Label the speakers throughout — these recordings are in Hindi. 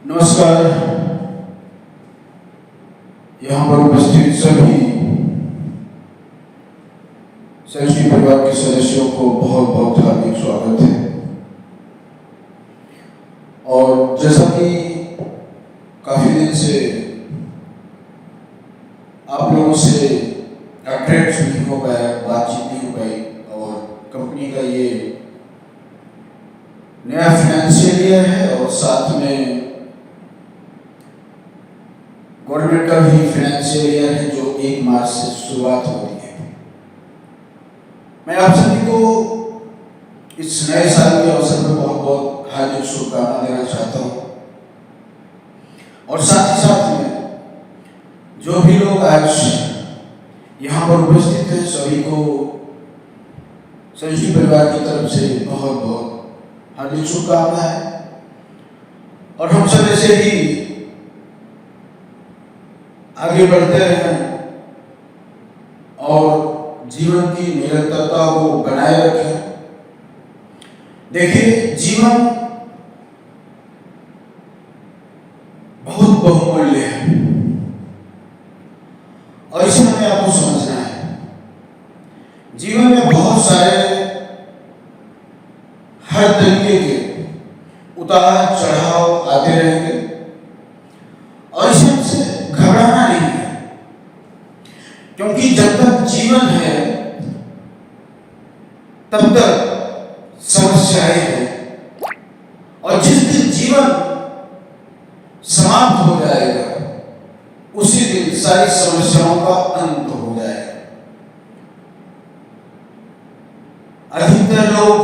Speaker 1: नमस्कार। यहाँ पर उपस्थित सभी सृष्टि परिवार के सदस्यों को बहुत बहुत हार्दिक स्वागत है। और जैसा कि काफी दिन से आप लोगों से अट्रैक्ट नहीं हो पाया, बातचीत नहीं हो पाई, और कंपनी का ये नया फाइनेंशियल ईयर है और साथ में गवर्नमेंट का भी फाइनेंशियल ईयर है जो 1 मार्च से शुरुआत होती है। मैं आप सभी को इस नए साल के अवसर पर बहुत बहुत हार्दिक शुभकामना देना चाहता हूँ। और साथ ही साथ में जो भी लोग आज यहाँ पर उपस्थित हैं सभी को सृष्टि परिवार की तरफ से बहुत बहुत हार्दिक शुभकामनाएं। और हम सब ऐसे ही आगे बढ़ते रहें और जीवन की निरंतरता को बनाए रखें। देखिए, जीवन बहुत बहुमूल्य है और इसे हमें आपको समझना है। जीवन में बहुत सारे हर तरीके के उतार चढ़ाव आते रहेंगे और इसे हमसे घबराना नहीं है, क्योंकि जब तक जीवन है तब तक समस्याएं हैं और जिस दिन जीवन समाप्त हो जाएगा उसी दिन सारी समस्याओं का अंत हो जाएगा। अधिकतर लोग,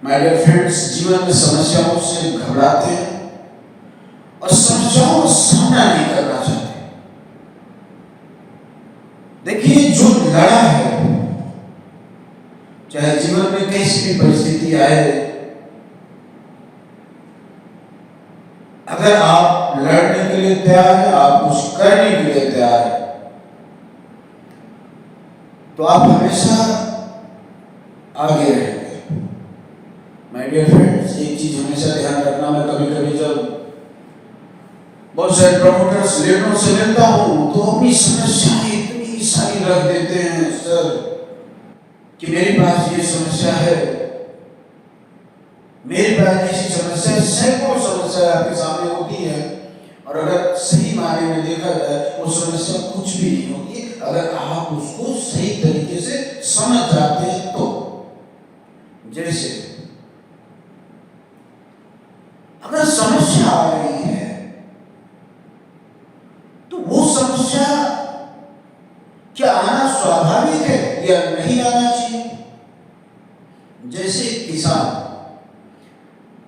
Speaker 1: माय डियर फ्रेंड्स, जीवन में समस्याओं से घबराते हैं और समस्याओं का सामना नहीं करना चाहते। देखिए, जो लड़ा है, चाहे जीवन में कैसी भी परिस्थिति आए, अगर आप लड़ने के लिए तैयार हैं, आप कुछ करने के लिए तैयार हैं, तो आप हमेशा आगे रहेंगे। माय डियर फ्रेंड्स, एक चीज हमेशा ध्यान रखना, मैं कभी कभी जब बहुत सारे प्रमोटर्स लीडरों से मिलता हूँ तो अपनी समस्याएं इतनी सारी रख देते हैं सर कि मेरे पास ये समस्या है, मेरे पास ऐसी समस्या, सैकड़ों समस्या आपके सामने होती है और अगर सही मायने में देखा जाए वो समस्या कुछ भी नहीं होती अगर आप उसको सही तरीके से समझ जाते हैं तो। जैसे अगर समस्या आ रही है तो वो समस्या क्या आना स्वाभाविक है या नहीं आना चाहिए। जैसे किसान,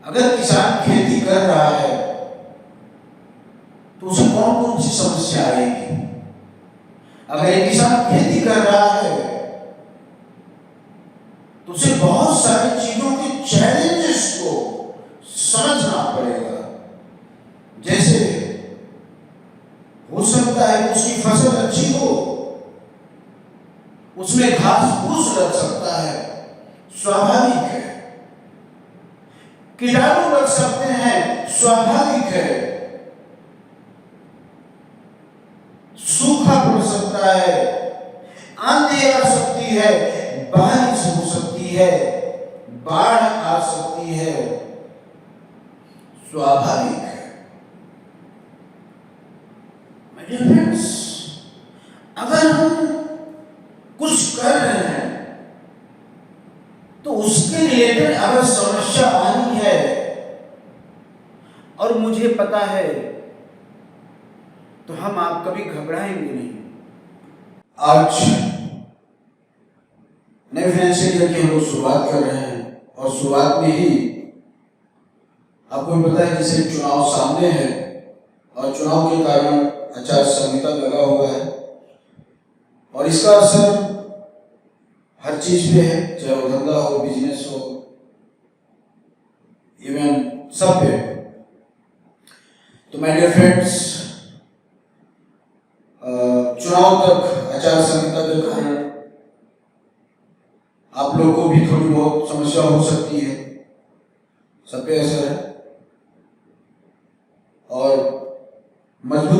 Speaker 1: अगर किसान खेती कर रहा है तो उसे कौन कौन सी समस्या आएगी। अगर एक किसान खेती कर रहा है तो उसे बहुत सारी चीजों के चैलेंजेस को समझना पड़ेगा। जैसे हो सकता है उसकी फसल अच्छी हो, उसमें घास फूस लग सकता है, स्वाभाविक है। कीटाणु लग सकते हैं, स्वाभाविक है। सूखा पड़ सकता है, आंधी आ सकती है, बारिश हो सकती है, बाढ़ आ सकती है, स्वाभाविक है। मेरे फ्रेंड्स, अगर हम कुछ कर रहे हैं तो उसके रिलेटेड अगर समस्या आनी है और मुझे पता है तो आप कभी घबराएंगे नहीं। आज नए फाइनेंशियल ईयर की हम लोग शुरुआत कर रहे हैं और शुरुआत में ही आपको पता है जैसे चुनाव सामने है और चुनाव के कारण आचार संहिता लगा हुआ है और इसका असर हर चीज पे है, चाहे वो धंधा हो, बिजनेस हो, इवन सब पे। तो माय डियर फ्रेंड्स, चुनाव तक आचार संहिता के कारण आप लोगों को भी थोड़ी बहुत समस्या हो सकती है, सब पे असर है।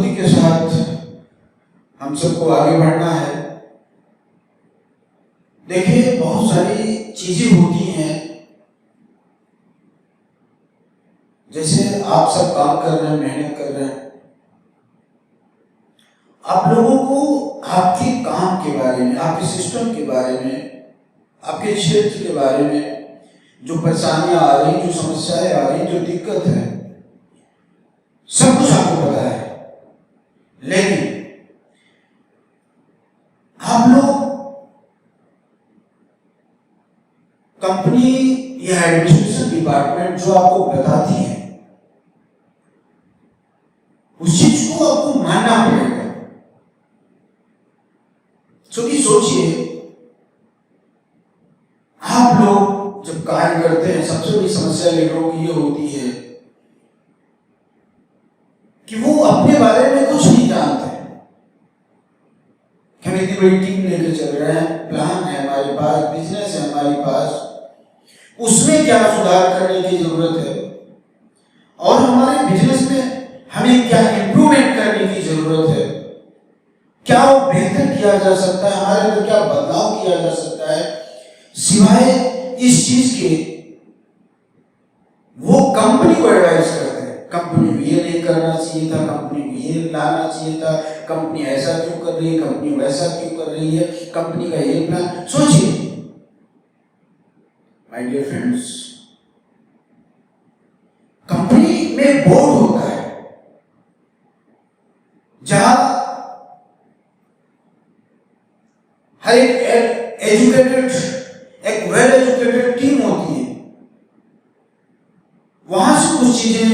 Speaker 1: मजबूती के साथ हम सबको आगे बढ़ना है। देखिए, बहुत सारी चीजें होती हैं, जैसे आप सब काम कर रहे हैं, मेहनत कर रहे हैं, आप लोगों को आपके काम के बारे में, आपके सिस्टम के बारे में, आपके क्षेत्र के बारे में जो परेशानियां आ रही, जो समस्याएं आ रही, जो दिक्कत है, सब कुछ आपको पता है। लेकिन आप लोग कंपनी या एडमिनिस्ट्रेशन डिपार्टमेंट जो आपको बताती है, उस चीज को आपको मानना पड़ेगा। क्योंकि सोचिए, आप लोग जब कार्य करते हैं, सबसे बड़ी समस्या लीडरों की ये होती है कि वो अपने बारे में कुछ नहीं जानते। हम इतनी बड़ी टीम लेकर चल रहे हैं, प्लान है हमारे पास, बिजनेस है हमारे पास, उसमें क्या सुधार करने की जरूरत है और हमारे बिजनेस में हमें क्या इंप्रूवमेंट करने की जरूरत है, क्या वो बेहतर किया जा सकता है, हमारे अंदर क्या बदलाव किया जा सकता है। सिवाय इस चीज के वो कंपनी को एडवाइस करते हैं, कंपनी को ये नहीं करना चाहिए था, कंपनी को ये लाना चाहिए था, कंपनी ऐसा क्यों कर रही है, कंपनी वैसा क्यों कर रही है, कंपनी का ये प्लान। सोचिए माय डियर फ्रेंड्स, कंपनी में बोर्ड होता है जहां हर एक एजुकेटेड, एक वेल एजुकेटेड टीम होती है। वहां से कुछ चीजें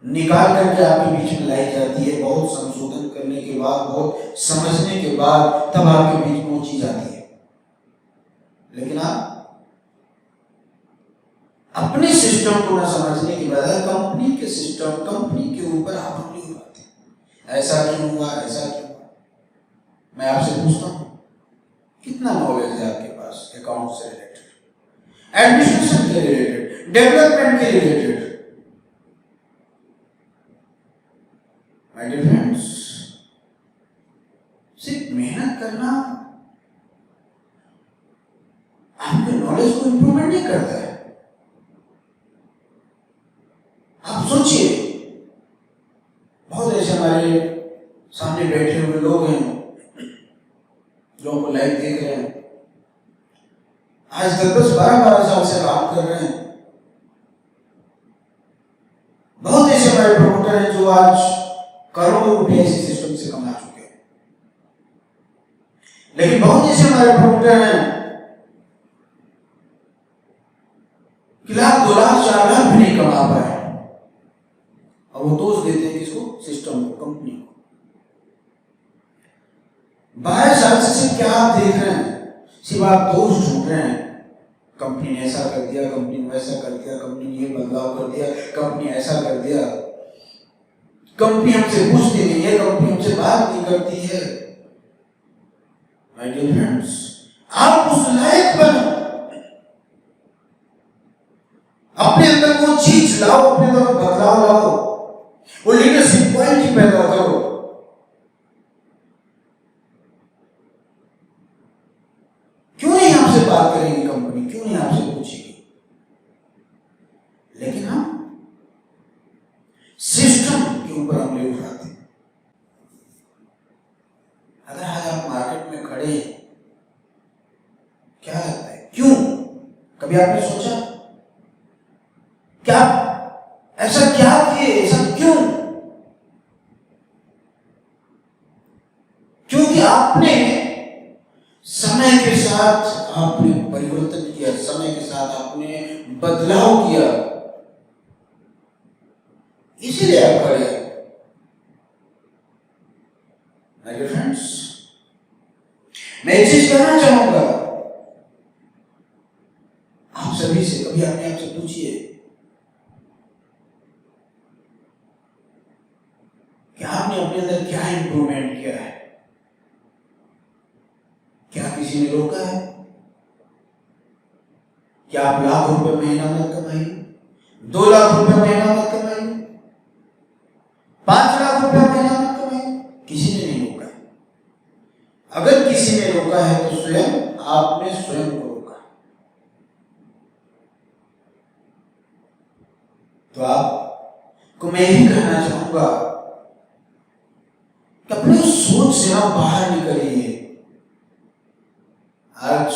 Speaker 1: निकाल करके आपके बीच में लाई जाती है, बहुत संशोधन करने के बाद, बहुत समझने के बाद तब आपके बीच में वो चीज आती है। लेकिन आप अपने सिस्टम को ना समझने के बजाय कंपनी के सिस्टम, कंपनी के ऊपर आप उंगली उठाते हैं, ऐसा क्यों हुआ, ऐसा क्यों हुआ। मैं आपसे पूछता हूं, कितना नॉलेज है आपके पास अकाउंट से रिलेटेड, एडमिनिस्ट्रेशन के रिलेटेड, डेवलपमेंट के रिलेटेड। माय डियर फ्रेंड्स, सिर्फ मेहनत करना आपके नॉलेज को इंप्रूवमेंट नहीं करता है। आप सोचिए, बहुत ऐसे हमारे सामने बैठे हुए लोग हैं जो हमको लाइव देख रहे हैं, आज 10-12 साल से काम कर रहे हैं। बहुत ऐसे हमारे प्रमोटर हैं जो आज करोड़ों रुपए ऐसे सिस्टम से कमा चुके हैं। लेकिन बहुत ऐसे हमारे प्रमोटर हैं कि लाख, 2 लाख, 4 लाख भी नहीं कमा पाए, और वो दोष देते हैं किसको, सिस्टम को, कंपनी को। 22 साल से क्या आप देख रहे हैं, सिर्फ आप दोष ढूंढ रहे हैं। कंपनी ने ऐसा कर दिया, कंपनी ने वैसा कर दिया, कंपनी ने ये बदलाव कर दिया, कंपनी ऐसा कर दिया, कंपनी हमसे पूछती नहीं है, कंपनी हमसे बात नहीं करती है। माय डियर फ्रेंड्स, आप उस लायक बनो, अपने अंदर वो चीज लाओ, अपने अंदर बदलाव लाओ, वो लीडरशिप क्वालिटी पैदा करो। क्यों नहीं आपसे बात करेगी कंपनी, क्यों नहीं आपसे पूछेगी? लेकिन हम सिस्टम के ऊपर उंगली उठाते हैं। अगर आज आप मार्केट में खड़े हैं, क्या लगता है, क्यों? कभी आपने सोचा क्या ऐसा क्या किए, ऐसा क्यों? क्योंकि आपने समय के साथ आपने परिवर्तन किया, समय के साथ आपने बदलाव किया, इसीलिए आप खड़े हैं। माय डियर फ्रेंड्स, मैं एक चीज कहना चाहूंगा आप सभी से, कभी आपने आपसे पूछिए कि आपने अपने अंदर क्या इंप्रूवमेंट किया है? क्या किसी ने रोका है? क्या आप लाख रुपए महीना मत कमाइए, 2 लाख रुपए महीना मत कमाइए, 5 लाख रुपए तो आपको मैं यही कहना चाहूंगा कि अपनी सोच से आप बाहर निकलिए। आज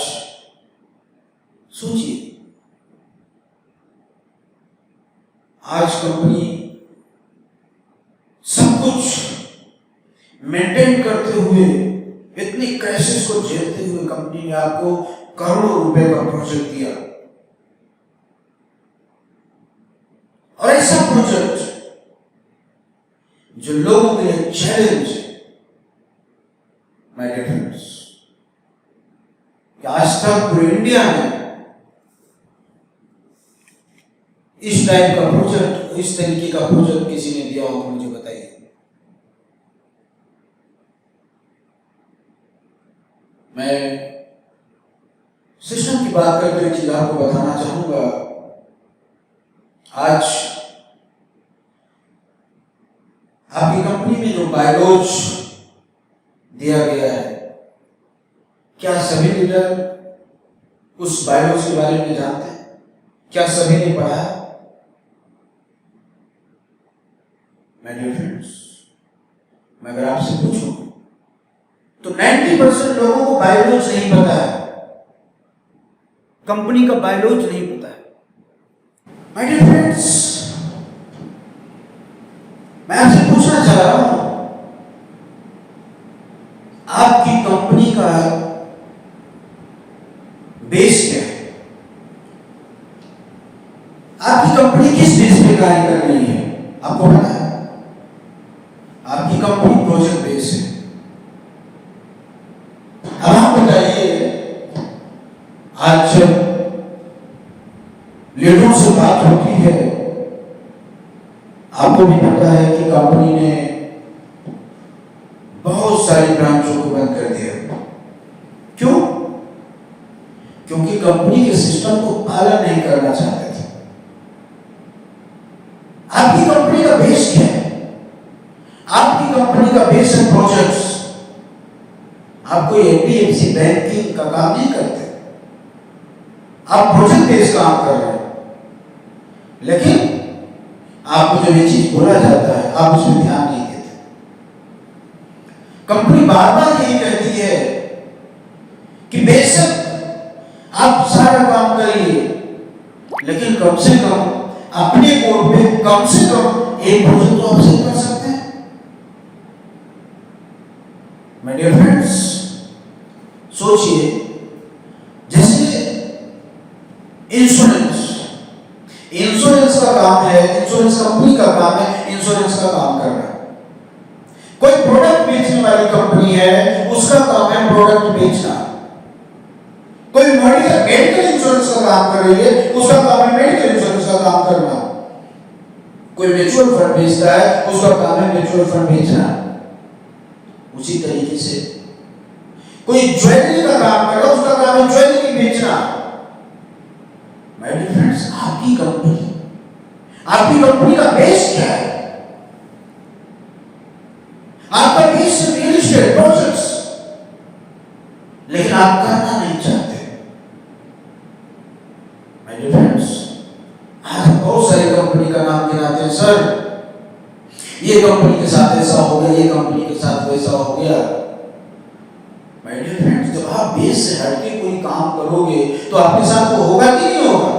Speaker 1: सोचिए, आज कंपनी सब कुछ मेंटेन करते हुए, इतनी क्राइसिस को झेलते हुए कंपनी ने आपको करोड़ों रुपए का प्रोजेक्ट दिया, और ऐसा प्रोजेक्ट जो लोगों के लिए चैलेंज, माय डियर फ्रेंड्स, आज तक पूरे इंडिया में इस टाइप का प्रोजेक्ट, इस तरीके का प्रोजेक्ट किसी ने दिया हो तो मुझे बताइए। मैं सिस्टम की बात करके एक चीज आपको बताना चाहूंगा। आज आपकी कंपनी में जो बायलॉज दिया गया है, क्या सभी लीडर उस बायलॉज के बारे में जानते हैं? क्या सभी ने पढ़ा है? माय डियर फ्रेंड्स, मैं अगर आपसे पूछूं तो 90% लोगों को बायलॉज नहीं पता है, कंपनी का बायलॉज नहीं पता है। माय डियर फ्रेंड्स, मैं आपसे पूछना चाह रहा हूं, आपकी कंपनी का बेस क्या है? आपकी कंपनी किस बेस पे कार्य कर रही है? आपको पता है? आपकी कंपनी प्रोजेक्ट बेस है। अब आप बताइए, आज जब लीडरों से बात होती है, आपको भी पता है कि कंपनी ने बहुत सारी ब्रांचों को बंद कर दिया। क्यों? क्योंकि कंपनी के सिस्टम को पालन नहीं करना चाहते थे। आपकी कंपनी का बेस क्या है? आपकी कंपनी का बेस है प्रोजेक्ट्स। आप कोई एनबीएफसी बैंकिंग का काम नहीं करते, आप प्रोजेक्ट बेस काम कर रहे हैं, लेकिन आपको जब ये चीज बोला जाता है आप उसमें ध्यान नहीं देते। कंपनी बार बार यही कहती है कि बेशक आप सारा काम करिए, लेकिन कम से कम अपने कोड पे कम से कम एक प्रोजेक्ट तो आप सेव कर सकते हैं। माय डियर फ्रेंड्स, सोचिए, जैसे इंश्योरेंस का काम है, इंश्योरेंस कंपनी का काम है इंश्योरेंस का काम करना। कोई प्रोडक्ट बेचने वाली कंपनी है, उसका काम है प्रोडक्ट बेचना। कोई मेडिकल इंश्योरेंस का काम कर रही है, उसका काम है मेडिकल इंश्योरेंस का काम करना। कोई म्यूचुअल फंड बेचता है, उसका काम है म्यूचुअल फंड बेचना। उसी तरीके से कोई ज्वेलरी का काम कर रहा है, उसका काम है ज्वेलरी बेचना। माय डियर फ्रेंड्स, आपकी कंपनी का बेस क्या है? आपका बेस रियल एस्टेट प्रोजेक्ट्स, लेकिन आप करना नहीं चाहते। माय डियर फ्रेंड्स, आज बहुत सारी कंपनी का नाम गिनाते हैं, सर ये कंपनी के साथ ऐसा हो गया, ये कंपनी के साथ वैसा हो गया। माय डियर फ्रेंड्स, जब आप बेस से हटके कोई काम करोगे तो आपके साथ वो होगा कि नहीं होगा?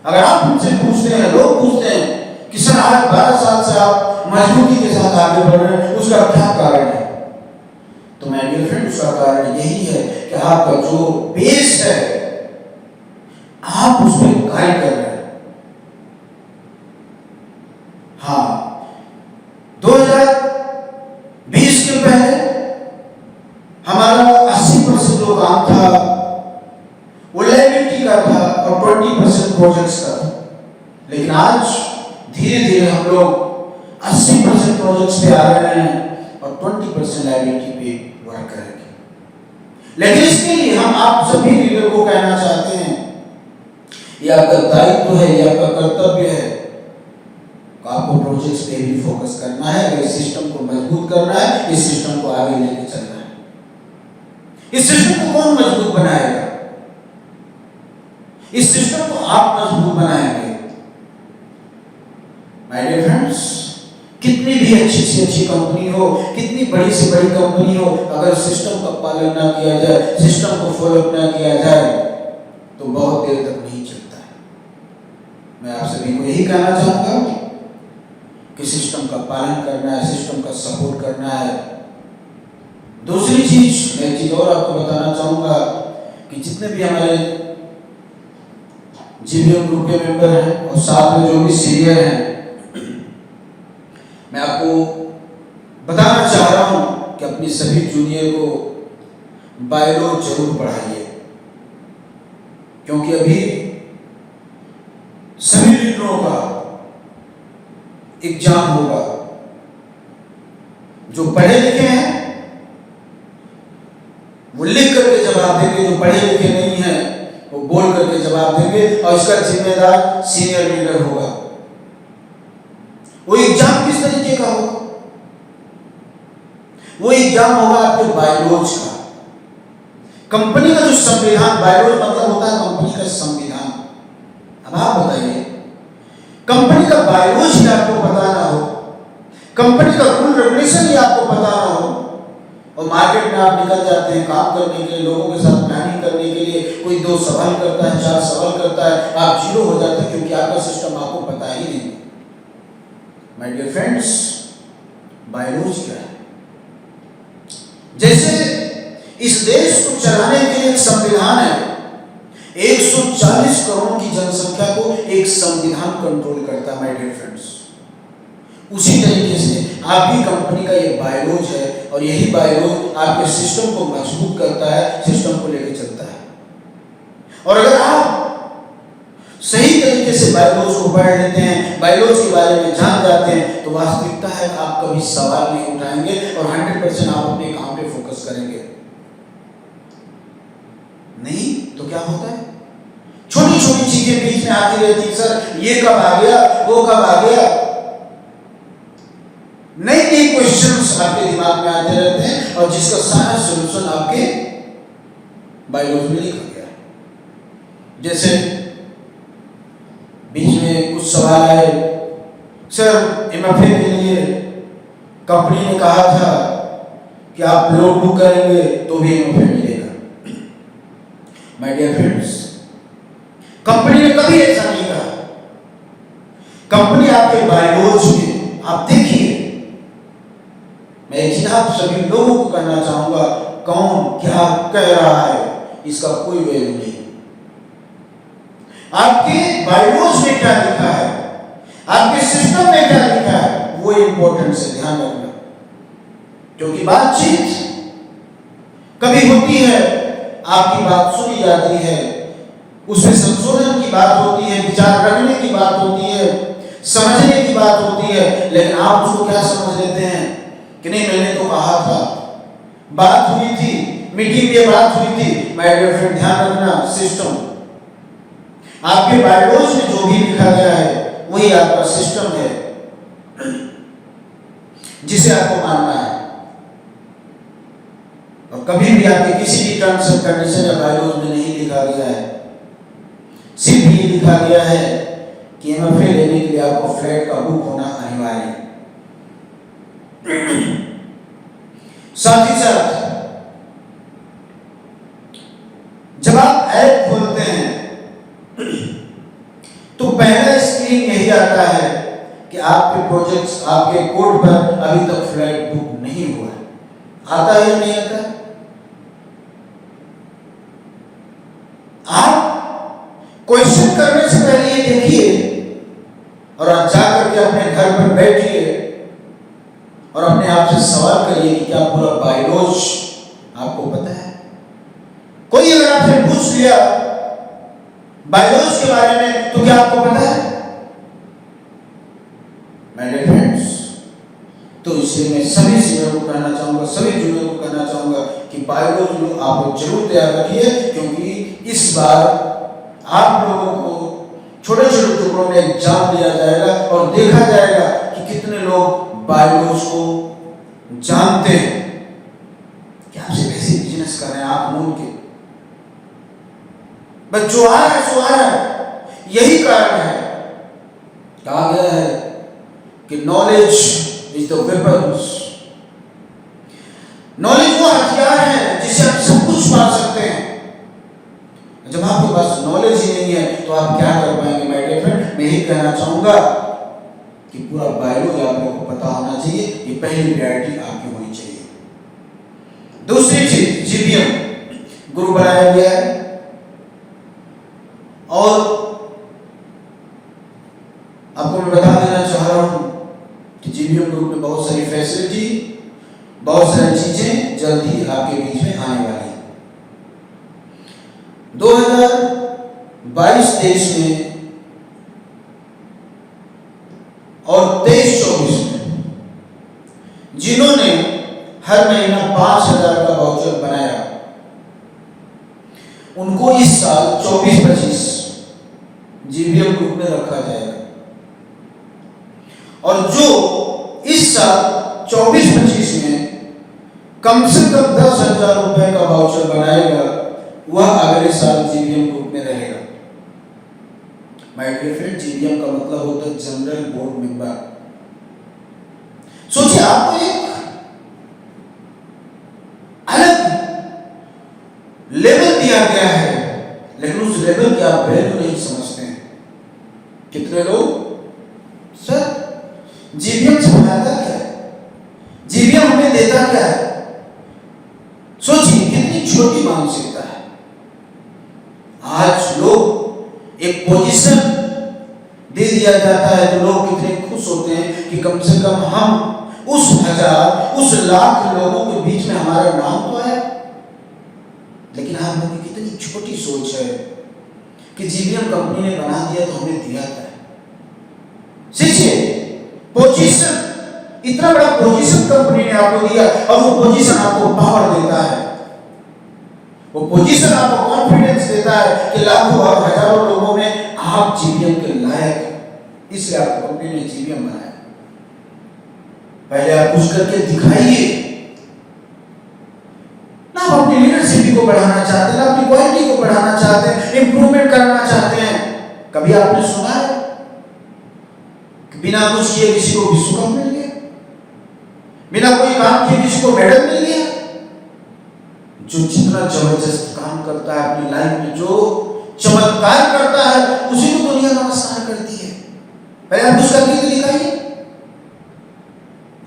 Speaker 1: अगर आप मुझसे पूछते हैं, लोग पूछते हैं कि सर आज 12 साल से आप मजबूती के साथ आगे बढ़ रहे हैं, उसका क्या कारण है? तो माय डियर फ्रेंड, उसका कारण यही है कि आपका जो बेस है आप उस पर कार्य कर रहे हैं। हाँ, 2020 के पहले हमारा 80% जो काम था वो लायबिलिटी का था और 20% प्रोजेक्ट्स का था। लेकिन आज धीरे धीरे हम लोग 80% प्रोजेक्ट्स पे आ रहे हैं और 20% लायबिलिटी पे वर्क करेंगे। लेकिन इसके लिए हम आप सभी लीडर को कहना चाहते हैं, ये आपका दायित्व है, ये आपका कर्तव्य है, आपको प्रोजेक्ट्स पे भी फोकस करना है, इस सिस्टम को मजबूत करना है, इस सिस्टम को आगे लेके चलना है। इस सिस्टम को कौन मजबूत बनाएगा? इस सिस्टम को आप मजबूत बनाएंगे। से अच्छी कंपनी हो, कितनी बड़ी से बड़ी कंपनी हो, अगर सिस्टम का पालन ना किया जाए, सिस्टम को फॉलोअप ना किया जाए तो बहुत देर तक नहीं चलता है। मैं आप सभी को यही कहना चाहूंगा कि सिस्टम का पालन करना है, सिस्टम का सपोर्ट करना है। दूसरी चीज, मैं एक चीज और आपको बताना चाहूंगा कि जितने भी हमारे जीबीएम ग्रुप के मेंबर हैं और साथ में जो भी सीनियर हैं, मैं आपको बताना चाह रहा हूं कि अपनी सभी जूनियर को बायो जरूर पढ़ाइए, क्योंकि अभी सभी लीडरों का एग्जाम होगा। जो पढ़े लिखे हैं वो लिख करके जवाब देंगे, जो पढ़े लिखे नहीं है वो बोल करके जवाब देंगे, और इसका जिम्मेदार सीनियर लीडर होगा। वो एग्जाम किस तरीके का होगा? वो एग्जाम होगा आपके बायोलॉज का, कंपनी का जो संविधान, बायोलॉज मतलब होता है कंपनी का संविधान। अब आप बताइए, कंपनी का बायोलॉज ही आपको पता ना हो, कंपनी का रूल रेगुलेशन ही आपको पता ना हो, और मार्केट में आप निकल जाते हैं काम करने के लिए, लोगों के साथ प्लानिंग करने के लिए, कोई 2 सवाल करता है, 4 सवाल करता है, आप 0 हो जाते हैं, क्योंकि आपका सिस्टम आपको पता ही नहीं। माय डियर फ्रेंड्स, बायोलॉजी क्या है? जैसे इस देश को चलाने के लिए एक संविधान है, 140 करोड़ की जनसंख्या को एक संविधान कंट्रोल करता है। माय डियर फ्रेंड्स, उसी तरीके से आपकी कंपनी का ये बायोलॉज है, और यही बायोलॉज आपके सिस्टम को मजबूत करता है, सिस्टम को लेकर चलता है। और अगर आप सही तरीके से बायोलॉज को पढ़ लेते हैं, बायोलॉज के बारे में जान जाते हैं, तो वास्तविकता है आप कभी सवाल नहीं उठाएंगे और 100% आप अपने काम पे फोकस करेंगे। नहीं तो क्या होता है, छोटी छोटी चीजें बीच में आती रहती है, सर ये कब आ गया, वो कब आ गया, नई नई क्वेश्चंस आपके दिमाग में आते रहते हैं, और जिसका सारा सॉल्यूशन आपके बायोलॉजी में लिखा गया है। जैसे बीच में कुछ सवाल आए, सर एमएफए के लिए कंपनी ने कहा था कि आप लोड बुक करेंगे तो भी एमएफए मिलेगा। माय डियर फ्रेंड्स, कंपनी ने कभी ऐसा नहीं कहा। कंपनी आपके बायोलॉजी में, आप देखिए, मैं एक चीज आप सभी लोगों को कहना चाहूंगा, कौन क्या कह रहा है इसका कोई वैल्यू नहीं। आपके बायोलॉज में क्या लिखा है, आपके सिस्टम में क्या लिखा है, वो इंपॉर्टेंट से ध्यान रखना, क्योंकि बातचीत कभी होती है, आपकी बात सुनी जाती है, उसमें संशोधन की बात होती है, विचार रखने की बात होती है, समझने की बात होती है, लेकिन आप उसको क्या समझ लेते हैं कि नहीं मैंने तो कहा था, बात हुई थी, मीटिंग में बात हुई थी। माय डियर फ्रेंड, ध्यान रखना, सिस्टम, आपके बायोलॉज में जो भी लिखा गया है वही आपका सिस्टम है, जिसे आपको मानना है। और कभी भी आपके किसी भी टर्म्स एंड कंडीशन या बायोलॉज में नहीं लिखा गया है, सिर्फ ये लिखा गया है कि एमएफए लेने के लिए आपको फ्लैट का बुक होना अनिवार्य है। साथ ही साथ जब आप ऐप खोलते हैं तो पहला स्क्रीन यही आता है कि आपके प्रोजेक्ट्स, आपके कोड पर अभी तक फ्लाइट बुक नहीं हुआ है। आता है या नहीं आता? आप क्वेश्चन करने से पहले ये देखिए और आप जाकर के अपने घर पर बैठिए और अपने आप से सवाल करिए कि क्या पूरा बायोलॉज आपको पता है। कोई अगर आपसे पूछ लिया बायोलॉज के बारे में तो क्या आपको पता है? माय डियर फ्रेंड्स, तो इसलिए मैं सभी सीनियर को कहना चाहूंगा, सभी जूनियर को कहना चाहूंगा कि बायोलॉजी को आप जरूर तैयार रखिए, क्योंकि इस बार आप लोगों को छोटे छोटे टुकड़ों में एग्जाम दिया जाएगा और देखा जाएगा कि कितने लोग बायोलॉज को जानते हैं कि आपसे कैसे बिजनेस कर रहे हैं आप मूल के। बस जो आ रहा है सो आ रहा है। यही कारण है, कहा गया है कि knowledge is is the weapons. Knowledge वो हथियार है जिससे आप सब कुछ पा सकते हैं। जब आपके पास नॉलेज ही नहीं है तो आप क्या कर पाएंगे माय डियर फ्रेंड। मैं यही कहना चाहूंगा कि पूरा बायोलॉजी आप लोगों को पता होना चाहिए, ये पहली प्रायोरिटी आपकी होनी चाहिए। दूसरी चीज जीबीएम ग्रुप बनाया गया है और आपको मैं बता देना चाह रहा हूं कि जीबीएम ग्रुप में बहुत सारी फैसिलिटी, बहुत सारी चीजें जल्द ही आपके बीच में आने वाली है। 2022-23 में और 23-24 में जिन्होंने हर महीना 5,000 का वाउचर बनाया, उनको इस साल 24-25 जीबीएम ग्रुप में रखा जाएगा। और जो इस साल 24-25 में कम से कम 10,000 रुपए का वाउचर बनाएगा, वह अगले साल जीबीएम ग्रुप में रहेगा। माय डियर फ्रेंड, जीबीएम का मतलब होता है जनरल बोर्ड मेंबर। सोचिए, आपको एक अलग लेवल दिया गया है, लेकिन उस लेवल की आप वैल्यू नहीं समझते हैं। कितने लोग सर जीबीएम से फायदा क्या है, जीबीएम हमें देता क्या है? सोचिए कितनी छोटी मानसिकता है। आज लोग एक पोजीशन दे दिया जाता है तो लोग कितने खुश होते हैं कि कम से कम हम उस 1,000 उस लाख लोगों के बीच में हमारा नाम तो है। लेकिन आप लोगों की कितनी छोटी सोच है कि जीबीएम कंपनी ने बना दिया तो हमें दिया था। सोचिए, पोजीशन, इतना बड़ा पोजीशन कंपनी ने आपको दिया और वो पोजीशन आपको पावर देता है, वो पोजीशन आपको कॉन्फिडेंस देता है कि लाखों और हजारों लोगों में आप जीबीएम के लायक हैं। इसलिए आपको कंपनी ने जीबीएम बनाया। पहले आप कुछ करके दिखाइए ना। आप अपनी लीडरशिप को बढ़ाना चाहते हैं, अपनी क्वालिटी को बढ़ाना चाहते हैं, इंप्रूवमेंट करना चाहते हैं। कभी आपने सुना है कि बिना कुछ किए किसी को विश्व कप मिल गया, बिना कोई काम किए किसी को मेडल मिल गया? जो जितना जबरदस्त काम करता है अपनी लाइफ में, जो चमत्कार करता है, उसी को दुनिया नमस्कार करती है। पहले आप कुछ करके दिखाइए।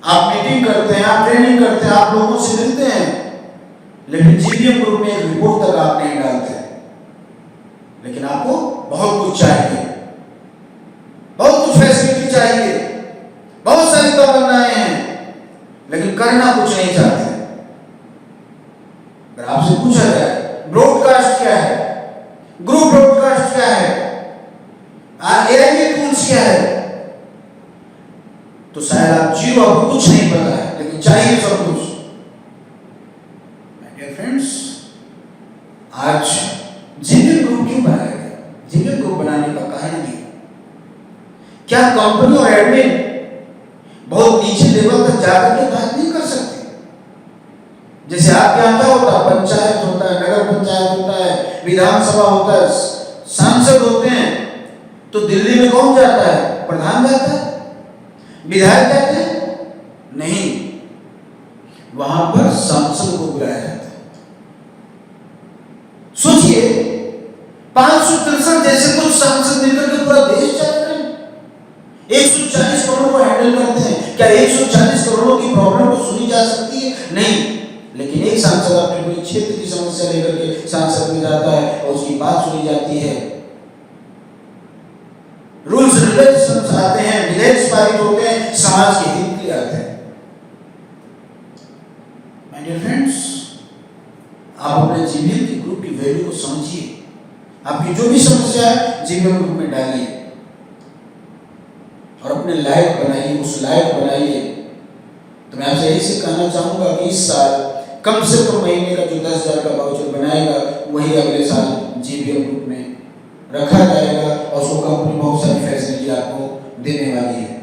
Speaker 1: आप मीटिंग करते हैं, आप ट्रेनिंग करते हैं, आप लोगों से मिलते हैं, लेकिन जीबीएम ग्रुप में एक रिपोर्ट तक आप नहीं डालते। लेकिन आपको बहुत कुछ चाहिए, बहुत कुछ फैसिलिटी चाहिए, बहुत सारी तमन्नाएं हैं, लेकिन करना कुछ नहीं चाहते। अगर आपसे पूछा जाए ब्रॉडकास्ट क्या है, ग्रुप ब्रॉडकास्ट क्या है, एआई टूल्स क्या है, तो शायद आप जीरो, आपको कुछ नहीं पता है, लेकिन चाहिए सब कुछ। माय डियर फ्रेंड्स, आज जीबीएम ग्रुप क्यों बनाया गया? जीबीएम ग्रुप बनाने का कारण ये, क्या कंपनी और एडमिन बहुत नीचे लेवल तक जाकर के बात नहीं कर सकते? जैसे आपके यहाँ क्या होता है, पंचायत होता है, नगर पंचायत होता है, विधानसभा होता है, सांसद होते हैं, तो दिल्ली में कौन जाता है? प्रधान जाता है, विधायक जाते हैं? नहीं, वहां पर सांसद को बुलाया जाता है। सोचिए, 563 जैसे कुछ सांसद मिलकर के पूरा देश चल रहे हैं, 140 करोड़ को हैंडल करते हैं। क्या 140 करोड़ों की प्रॉब्लम को सुनी जा सकती है? नहीं, लेकिन एक सांसद अपने पूरे क्षेत्र की समस्या लेकर के सांसद में जाता है और उसकी बात सुनी जाती है। रूल्स रेगुलेशंस आते हैं, विधेयक पारित होते हैं, समाज के हित के लिए आते हैं। माय डियर फ्रेंड्स, आप अपने जीबीएम के ग्रुप की वैल्यू को समझिए। आपकी जो भी समस्या है जीबीएम ग्रुप में डालिए और अपने लायक बनाइए, उस लायक बनाइए। तो मैं आपसे यही से कहना चाहूंगा कि इस साल कम से कम महीने का जो 10,000 का वाउचर बनाएगा, वही अगले साल जीबीएम ग्रुप में रखा जाएगा और उसको कंपनी बहुत सारी फैसिलिटी आपको देने वाली है।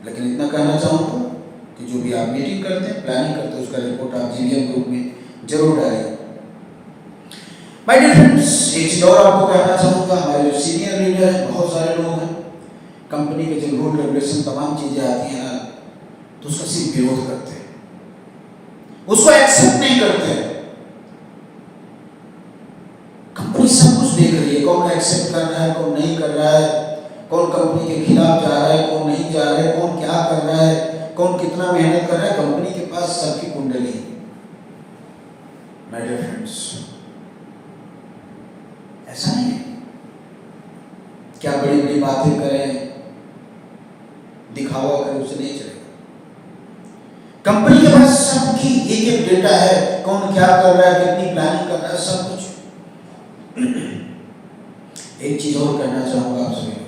Speaker 1: लेकिन इतना कहना चाहूंगा कि जो भी आप मीटिंग करते हैं, प्लानिंग करते हैं, उसका रिपोर्ट आप जीबीएम ग्रुप में जरूर डालिए। माय डियर फ्रेंड्स, एक चीज और आपको कहना चाहूंगा, हमारे जो सीनियर लीडर हैं, बहुत सारे लोग हैं, कंपनी के जो रूल रेगुलेशन तमाम चीजें आती हैं ना, तो उसका सिर्फ विरोध करते हैं, उसको एक्सेप्ट नहीं करते। कंपनी सब कुछ देख रही है, कौन एक्सेप्ट कर रहा है, कौन नहीं कर रहा है, कौन कंपनी के खिलाफ जा रहा है, कौन नहीं जा रहा है, कौन क्या कर रहा है, कौन कितना मेहनत कर रहा है। कंपनी के पास सबकी कुंडली है। माय डियर फ्रेंड्स, ऐसा नहीं है क्या बड़ी बड़ी बातें करें, दिखावा करें, उसे नहीं चलेगा। कंपनी के पास सबकी एक एक डेटा है, कौन क्या कर रहा है, कितनी प्लानिंग कर रहा है, सब कुछ। एक चीज और कहना चाहूंगा आप सभी को,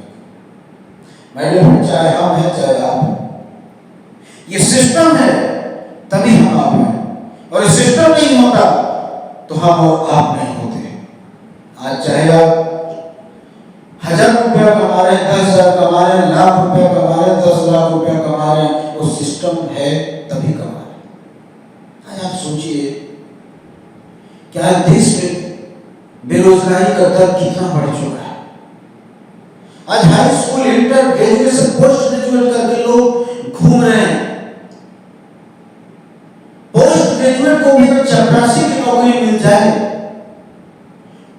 Speaker 1: माय डियर फ्रेंड्स, चाहे हम हैं चाहे आप हैं, ये सिस्टम है तभी हम आप हैं, और ये सिस्टम नहीं होता तो हम और आप नहीं होते। आज चाहे आप 1000 रुपया कमा रहे हैं, 10,000 कमा रहे हैं, लाख रुपया कमा रहे हैं, 10 लाख रुपया कमा रहे हैं, वो सिस्टम है तभी कमा रहे हैं। आज आप सोचिए क्या देश में बेरोजगारी का दर कितना बढ़ चुका है। आज high school, inter, graduation, post graduate करके लोग घूम रहे हैं। पोस्ट ग्रेजुएट को भी अगर चपरासी की नौकरी मिल जाए,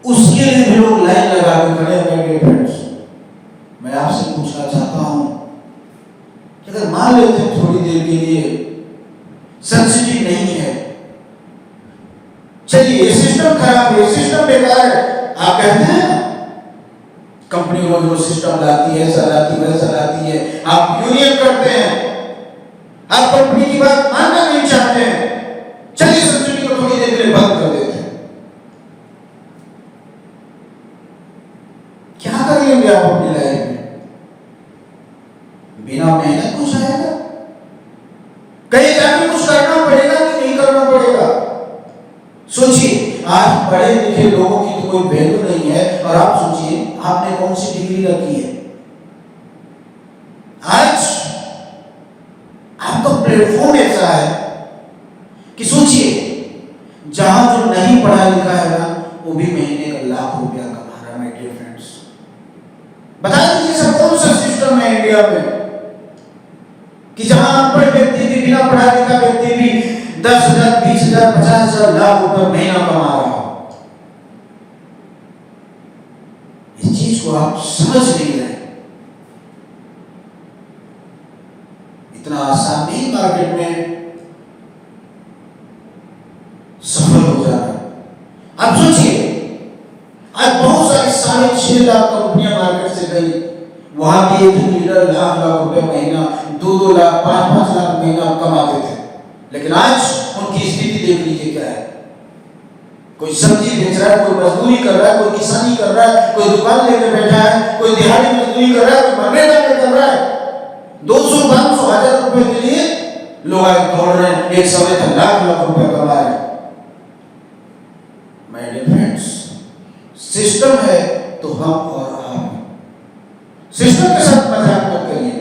Speaker 1: उसके लिए भी लोग लाइन लगा के खड़े हैं। मेरे फ्रेंड्स, मैं आपसे पूछना चाहता हूं कि अगर मान लेते हैं थोड़ी देर के लिए सेंसिटिव नहीं है, चलिए ये सिस्टम खराब है, सिस्टम बेकार है, आप कहते हैं ना, कंपनी रोज रोज सिस्टम लाती है, ऐसा लाती है, वैसा लाती है, आप यूनियन करते हैं, आप कंपनी की बात मानना नहीं चाहते हैं, चलिए सब्सिडी को थोड़ी देर के लिए बंद कर देते हैं। क्या कर लेंगे आप अपनी लाइफ में? बिना मेहनत कुछ आएगा? कहीं जाके कुछ करना पड़ेगा कि नहीं करना पड़ेगा? सोचिए, आज पढ़े लिखे लोगों की तो कोई वैल्यू नहीं है, और आप सोचिए आपने कौन सी डिग्री रखी है। आज आपका प्लेटफॉर्म ऐसा है कि सोचिए, जहां जो नहीं पढ़ा लिखा है ना, वो भी महीने का लाख रुपया कमा रहा है। माय डियर फ्रेंड्स, बता दीजिए सब कौन सा सिस्टम है इंडिया में कि जहां अनपढ़ व्यक्ति भी, बिना पढ़ा लिखा व्यक्ति भी 10,000, 20,000, 50,000, लाख रुपए महीना कमा रहा हो। इस चीज को आप समझ नहीं रहे। इतना आसान नहीं मार्केट में सफल हो जाना। आप सोचिए, आज बहुत सारी 6.5 लाख कंपनियां मार्केट से गई, वहां भी एक लीडर लाख लाख रुपए महीना, 2-2 लाख, 5-5 लाख महीना कमाते थे। लेकिन आज उनकी स्थिति देख लीजिए क्या है। कोई सब्जी बेच रहा है, कोई मजदूरी कर रहा है, कोई किसानी कर रहा है, कोई दुकान लेकर बैठा है, कोई दिहाड़ी मजदूरी कर रहा है, कोई मनरेगा में कर रहा है। 200, 500, 1000 रुपए के लिए लोग आज दौड़ रहे हैं, एक समय तक लाख लाख रुपए कमा रहे हैं। माय डियर फ्रेंड्स, सिस्टम है तो हम और आप, सिस्टम के साथ मजाक मत करिए।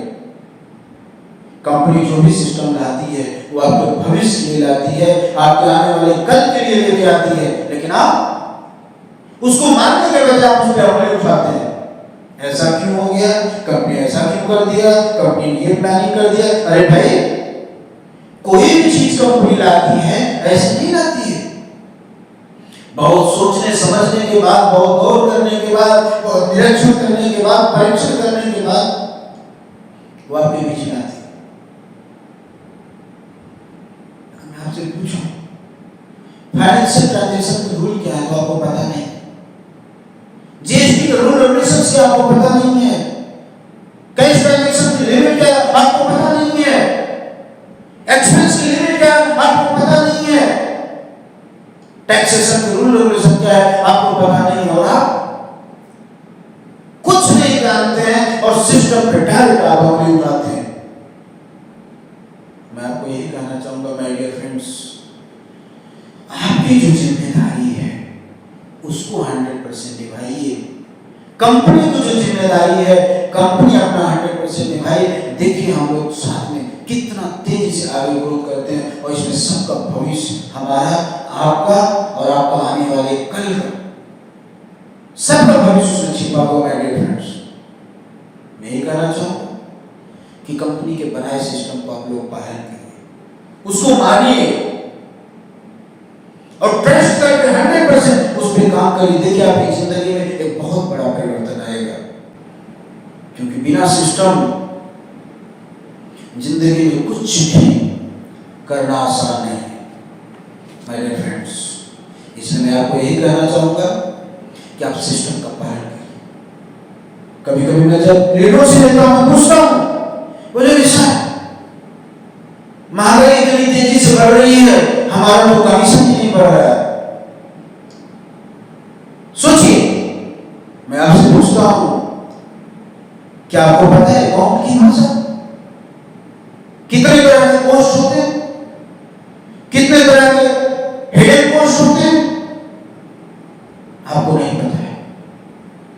Speaker 1: कंपनी जो भी सिस्टम लाती है वो आपके भविष्य के लिए लाती है, आपके आने वाले कल के लिए लेके आती है, लेकिन आप उसको मानने के बजाय आप उस पर हमले उठाते हैं। ऐसा क्यों हो गया, कंपनी ऐसा क्यों कर दिया, कंपनी ने ये प्लानिंग कर दिया। अरे भाई, कोई भी चीज कंपनी लाती है ऐसे नहीं लाती है। बहुत सोचने समझने के बाद, बहुत गौर करने के बाद, बहुत निरीक्षण करने के बाद, परीक्षण करने के बाद वो आपके बीच में आती है। मैं आपसे पूछूं, फाइनेंशियल ट्रांजैक्शन का रूल क्या है तो आपको पता नहीं, जीएसटी का रूल रेगुलेशन से आपको पता नहीं है, कैश ट्रांजैक्शन की लिमिट क्या है आपको पता नहीं है, एक्सपेंस की लिमिट क्या है आपको पता नहीं है, टैक्सेशन के रूल रेगुलेशन क्या है आपको पता नहीं है, और आप कुछ नहीं जानते हैं और सिस्टम पे डायरेक्ट आप उंगली उठाते हैं। मैं आपको यही कहना चाहूंगा माय डियर फ्रेंड्स, आपकी जो जिम्मेदारी है उसको 100% निभाइए। कंपनी की जो जिम्मेदारी है, कंपनी अपना 100% निभाए। देखिए हम लोग साथ में कितना तेजी से आगे ग्रोथ करते हैं, और इसमें सबका भविष्य, हमारा, आपका और आपका आने वाले कल का, सबका भविष्य उसमें छिपा हुआ है। मैं ये कहना चाहूँ कि कंपनी के बनाए सिस्टम को आप लोग पालन करिए, उसको मानिए और ट्रस्ट करके 100% उस पर काम करिए। देखिए आपकी जिंदगी में एक बहुत बड़ा परिवर्तन आएगा, क्योंकि बिना सिस्टम जिंदगी में कुछ भी करना आसान नहीं है माय डियर फ्रेंड्स। इसलिए मैं आपको यही कहना चाहूंगा कि आप सिस्टम का पालन करिए। कभी कभी मैं जब लीडरों से लेता हूं, पूछता हूं, बोले सर महंगाई इतनी तेजी से बढ़ रही है, हमारा तो कमीशन ही नहीं बढ़ रहा है। सोचिए, मैं आपसे पूछता हूं, क्या आपको पता है अकाउंट की भाषा कितने तरह के पोस्ट होते हैं, कितने तरह के हेडेड पोस्ट होते हैं, आपको नहीं पता है।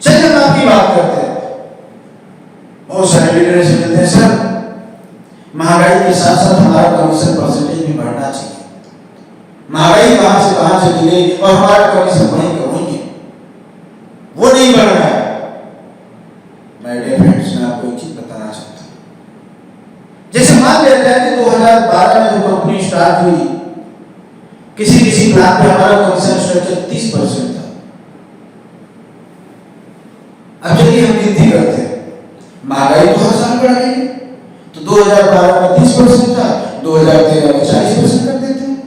Speaker 1: चलिए हम आपकी बात करते हैं। बहुत सारे लीडर ऐसे कहते हैं सर महंगाई के साथ साथ हमारा कमीशन परसेंटेज भी बढ़ना चाहिए, महंगाई कहां से कहां चली गई और हमारा कमीशन वहीं का वहीं है, वो नहीं बढ़ रहा है। माय डियर फ्रेंड्स, मैं आपको एक चीज बताना चाहता हूं। जैसे मान लेते हैं कि 2012 में जो कंपनी स्टार्ट हुई, किसी प्लान पे हमारा कमीशन स्ट्रक्चर 30% था। अब चलिए हम गिनती करते हैं, महंगाई तो हर साल बढ़ रही है, तो 2012 में 30% था, 2013 में 40% कर देते हैं,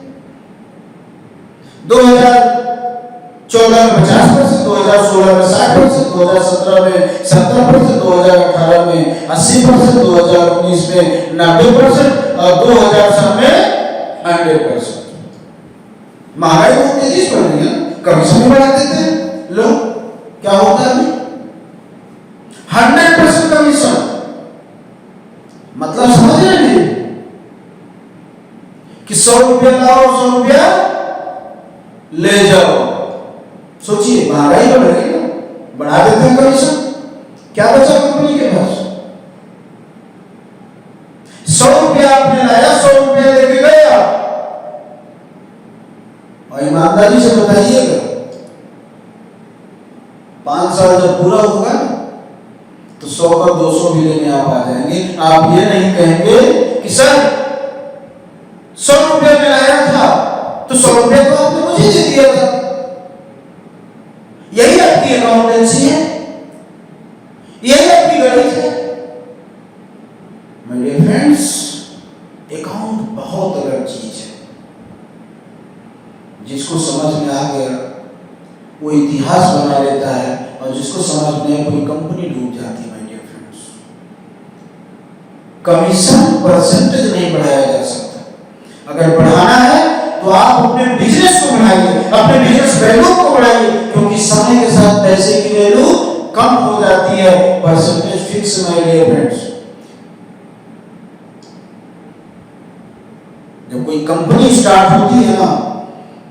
Speaker 1: 2014 में 50%, 2016 में 60%, 2017 में 70%, 2018 में 80%, 2019 में 90% और 2007 में 100%। महंगाई बहुत तेजी से बढ़ रही है, कमीशन भी बढ़ा देते हैं लोग। क्या होता है 100% कमीशन, मतलब समझ रहे हैं कि 100 रुपया लाओ 100 रुपया ले जाओ। सोचिए महंगाई बढ़ रही है, बढ़ा देते हैं कमीशन, क्या बचा कंपनी के पास? 100 रुपया आपने लाया, 100 रुपया लेके गया, और ईमानदारी से बताइएगा 5 साल जब पूरा होगा तो 100 का 200 भी लेने आप आ जाएंगे। आप ये नहीं कहेंगे कि सर 100 रुपया में लाया था तो 100 रुपया तो आपने मुझे दे दिया था। यही आपकी अकाउंटेंसी है, यही आपकी गणित है। माय डियर फ्रेंड्स, अकाउंट बहुत अलग चीज है। जिसको समझ में आ गया वो इतिहास बना लेता है, और जिसको समझ में कोई कंपनी डूब जाती है। My dear friends, commission percentage नहीं बढ़ाया जा सकता। अगर बढ़ाना है तो आप अपने बिजनेस को बढ़ाइए, अपने बिजनेस वैल्यू को बढ़ाइए, क्योंकि समय के साथ पैसे की वैल्यू कम हो जाती है, percentage fix. My dear friends, जब कोई कंपनी स्टार्ट होती है ना,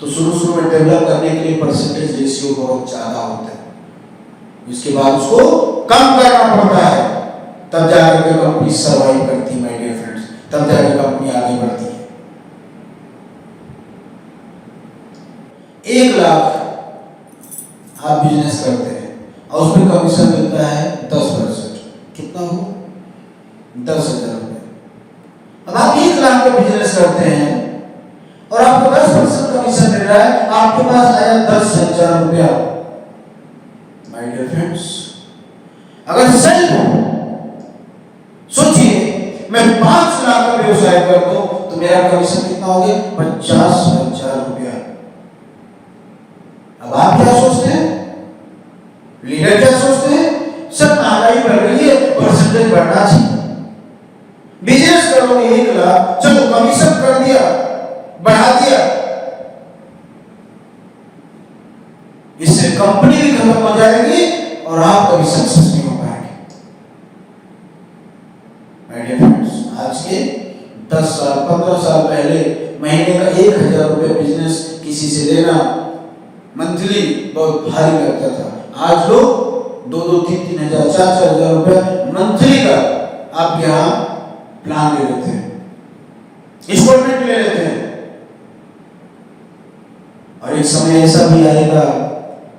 Speaker 1: तो शुरू में डेवलप करने के लिए परसेंटेज रेशियो बहुत ज्यादा होता है, इसके बाद उसको कम करना पड़ता है, तब जाकर के कंपनी सर्वाइव करती है। माय डियर फ्रेंड्स, तब जाकर कंपनी आगे बढ़ती है। 1 लाख आप बिजनेस करते हैं और उसमें कमीशन मिलता है 10%, कितना हो 10,000 रुपए। अब आप 1 लाख का बिजनेस करते हैं और आपको 10% कमीशन मिल रहा है, आपके पास आया 10,000 रुपया। माय डियर फ्रेंड्स, अगर सही सोचिए मैं 5 लाख का व्यवसाय कर दूं तो मेरा कमीशन कितना हो गया? 50,000 रुपया। अब आप क्या सोचते हैं, लीडर क्या सोचते हैं? सब महंगाई बढ़ रही है, परसेंटेज बढ़ना चाहिए। बिजनेस करोगे 1 लाख, चलो कमीशन कर दिया, बढ़ा दिया, इससे कंपनी भी खत्म हो जाएगी और आप कभी सक्सेस नहीं हो पाएंगे। माय डियर फ्रेंड्स, आज के 10 साल 15 साल पहले महीने का 1,000 रुपये बिजनेस किसी से लेना मंथली बहुत भारी लगता था। आज लोग 2-2, 3-3 हजार, 4-4 हजार रुपये मंथली का आप यहाँ प्लान ले लेते हैं, इंस्टॉलमेंट ले लेते हैं। और एक समय ऐसा भी आएगा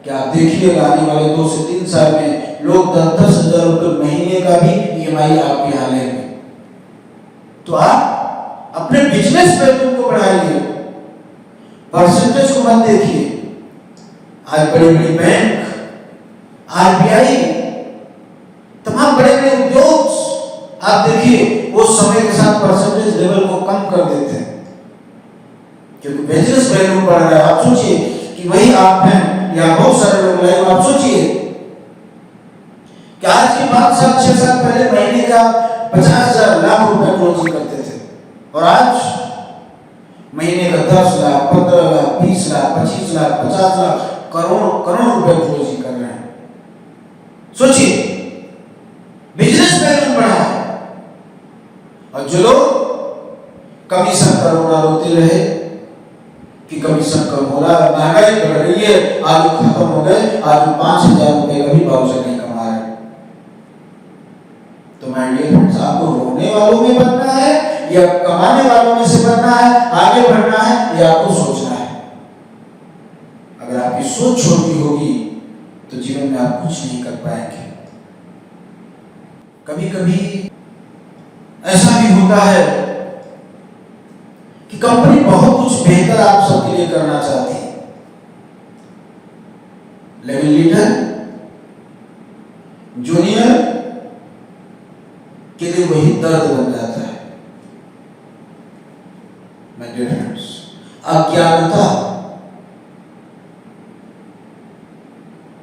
Speaker 1: कि आप देखिएगा आने वाले 2 से 3 साल में लोग 10-10 हजार रुपये महीने का भी EMI आपके यहाँ लेंगे। आज बड़ी बड़ी बैंक, आरबीआई, तमाम बड़े बड़े उद्योग आप देखिए वो समय के साथ परसेंटेज लेवल को कम कर देते हैं क्योंकि बिजनेस वैल्यू बढ़ रहा है। आप सोचिए कि वही आप हैं या बहुत सारे लोग लाइव, आप सोचिए कि आज के 5 साल 6 साल पहले महीने का 50,000 लाख रुपए क्लोजिंग करते थे और आज महीने का 10 लाख 15 लाख 20 लाख 25 लाख 50 लाख करोड़ रुपए क्लोजिंग कर रहे हैं। सोचिए बिजनेस वैल्यू बढ़ा है और जो लोग कमीशन का रोना रोते रहे कि कमीशन कम हो रहा है, महंगाई बढ़ रही है, आलू खत्म हो गए, आलू 5,000 रुपए का भी भाव नहीं कमा रहे। तो माय डियर फ्रेंड्स, आपको रोने वालों में बनना है या कमाने वालों में से बनना है, आगे बढ़ना है या आपको सोचना है? अगर आपकी सोच छोटी होगी तो जीवन में आप कुछ नहीं कर पाएंगे। कभी कभी ऐसा भी होता है कि कंपनी बहुत कुछ बेहतर आप सबके लिए करना चाहती है, लेकिन लीडर जूनियर के लिए वही दर्द बन जाता है। माय डियर फ्रेंड्स, अज्ञानता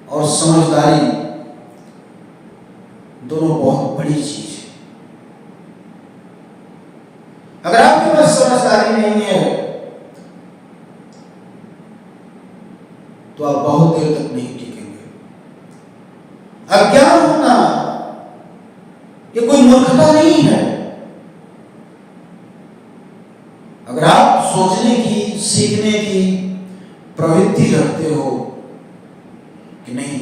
Speaker 1: और समझदारी दोनों बहुत बड़ी चीज है। अगर आपके पास समझदारी नहीं है तो आप बहुत देर तक नहीं टिकेंगे। अज्ञान होना ये कोई मूर्खता नहीं है। अगर आप सोचने की, सीखने की प्रवृत्ति रखते हो कि नहीं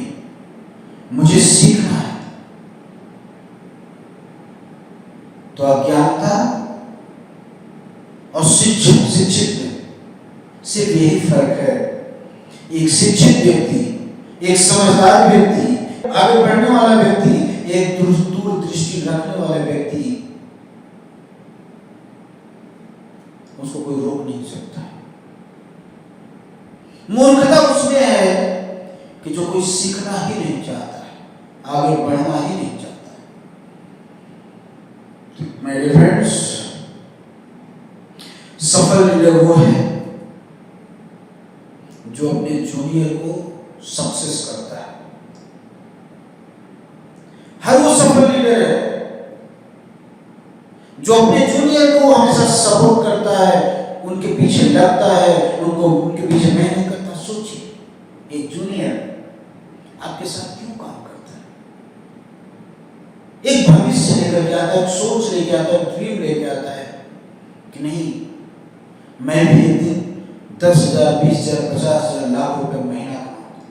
Speaker 1: मुझे सीखना है, तो अज्ञानता और शिक्षित में सिर्फ यही फर्क है। एक शिक्षित व्यक्ति, एक समझदार व्यक्ति, आगे बढ़ने वाला व्यक्ति, एक दूरदृष्टि रखने वाला व्यक्ति, उसको कोई रोक नहीं सकता। मूर्खता उसमें है कि जो कोई सीखना ही नहीं चाहता है, आगे बढ़ना ही नहीं चाहता है। मेरे फ्रेंड्स, सफल लीडर वो है जो अपने जूनियर को सक्सेस करता है। हर वो सफल लीडर है जो अपने जूनियर को हमेशा सपोर्ट करता है, उनके पीछे लगता है, उनके पीछे मेहनत करता है। सोचिए, एक जूनियर आपके साथ क्यों काम करता है? एक भविष्य लेकर के आता है, एक सोच लेके आता है, ड्रीम लेके आता है कि नहीं मैं भी एक दिन 10,000 20,000 50,000 लाख रुपए महीना कमाऊंगा।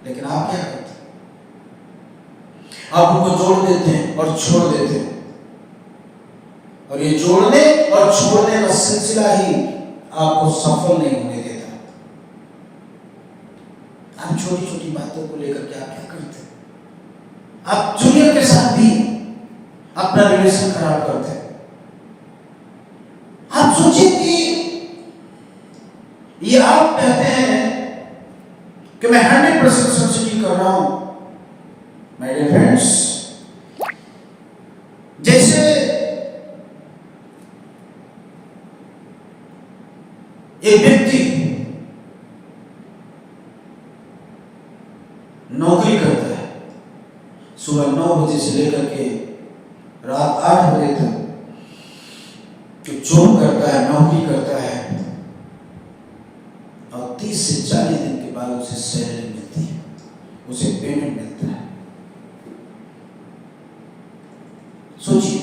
Speaker 1: लेकिन आप क्या करते हैं? आप उनको जोड़ देते हैं और छोड़ देते हैं, और ये जोड़ने और छोड़ने का सिलसिला ही आपको सफल नहीं होने देता। आप छोटी छोटी बातों को लेकर के आप क्या करते हैं? आप जूनियर के साथ भी अपना रिलेशन खराब करते हैं। आप सोचिए कि ये आप कहते हैं कि मैं 100% सिंसियरिटी कर रहा हूं। माय डियर फ्रेंड्स, जैसे एक व्यक्ति नौकरी करता है, सुबह 9 बजे से लेकर के रात 8 बजे तक जॉब करता है, नौकरी करता है, और 30 से 40 दिन के बाद उसे सैलरी मिलती है, उसे पेमेंट मिलता है। सोचिए,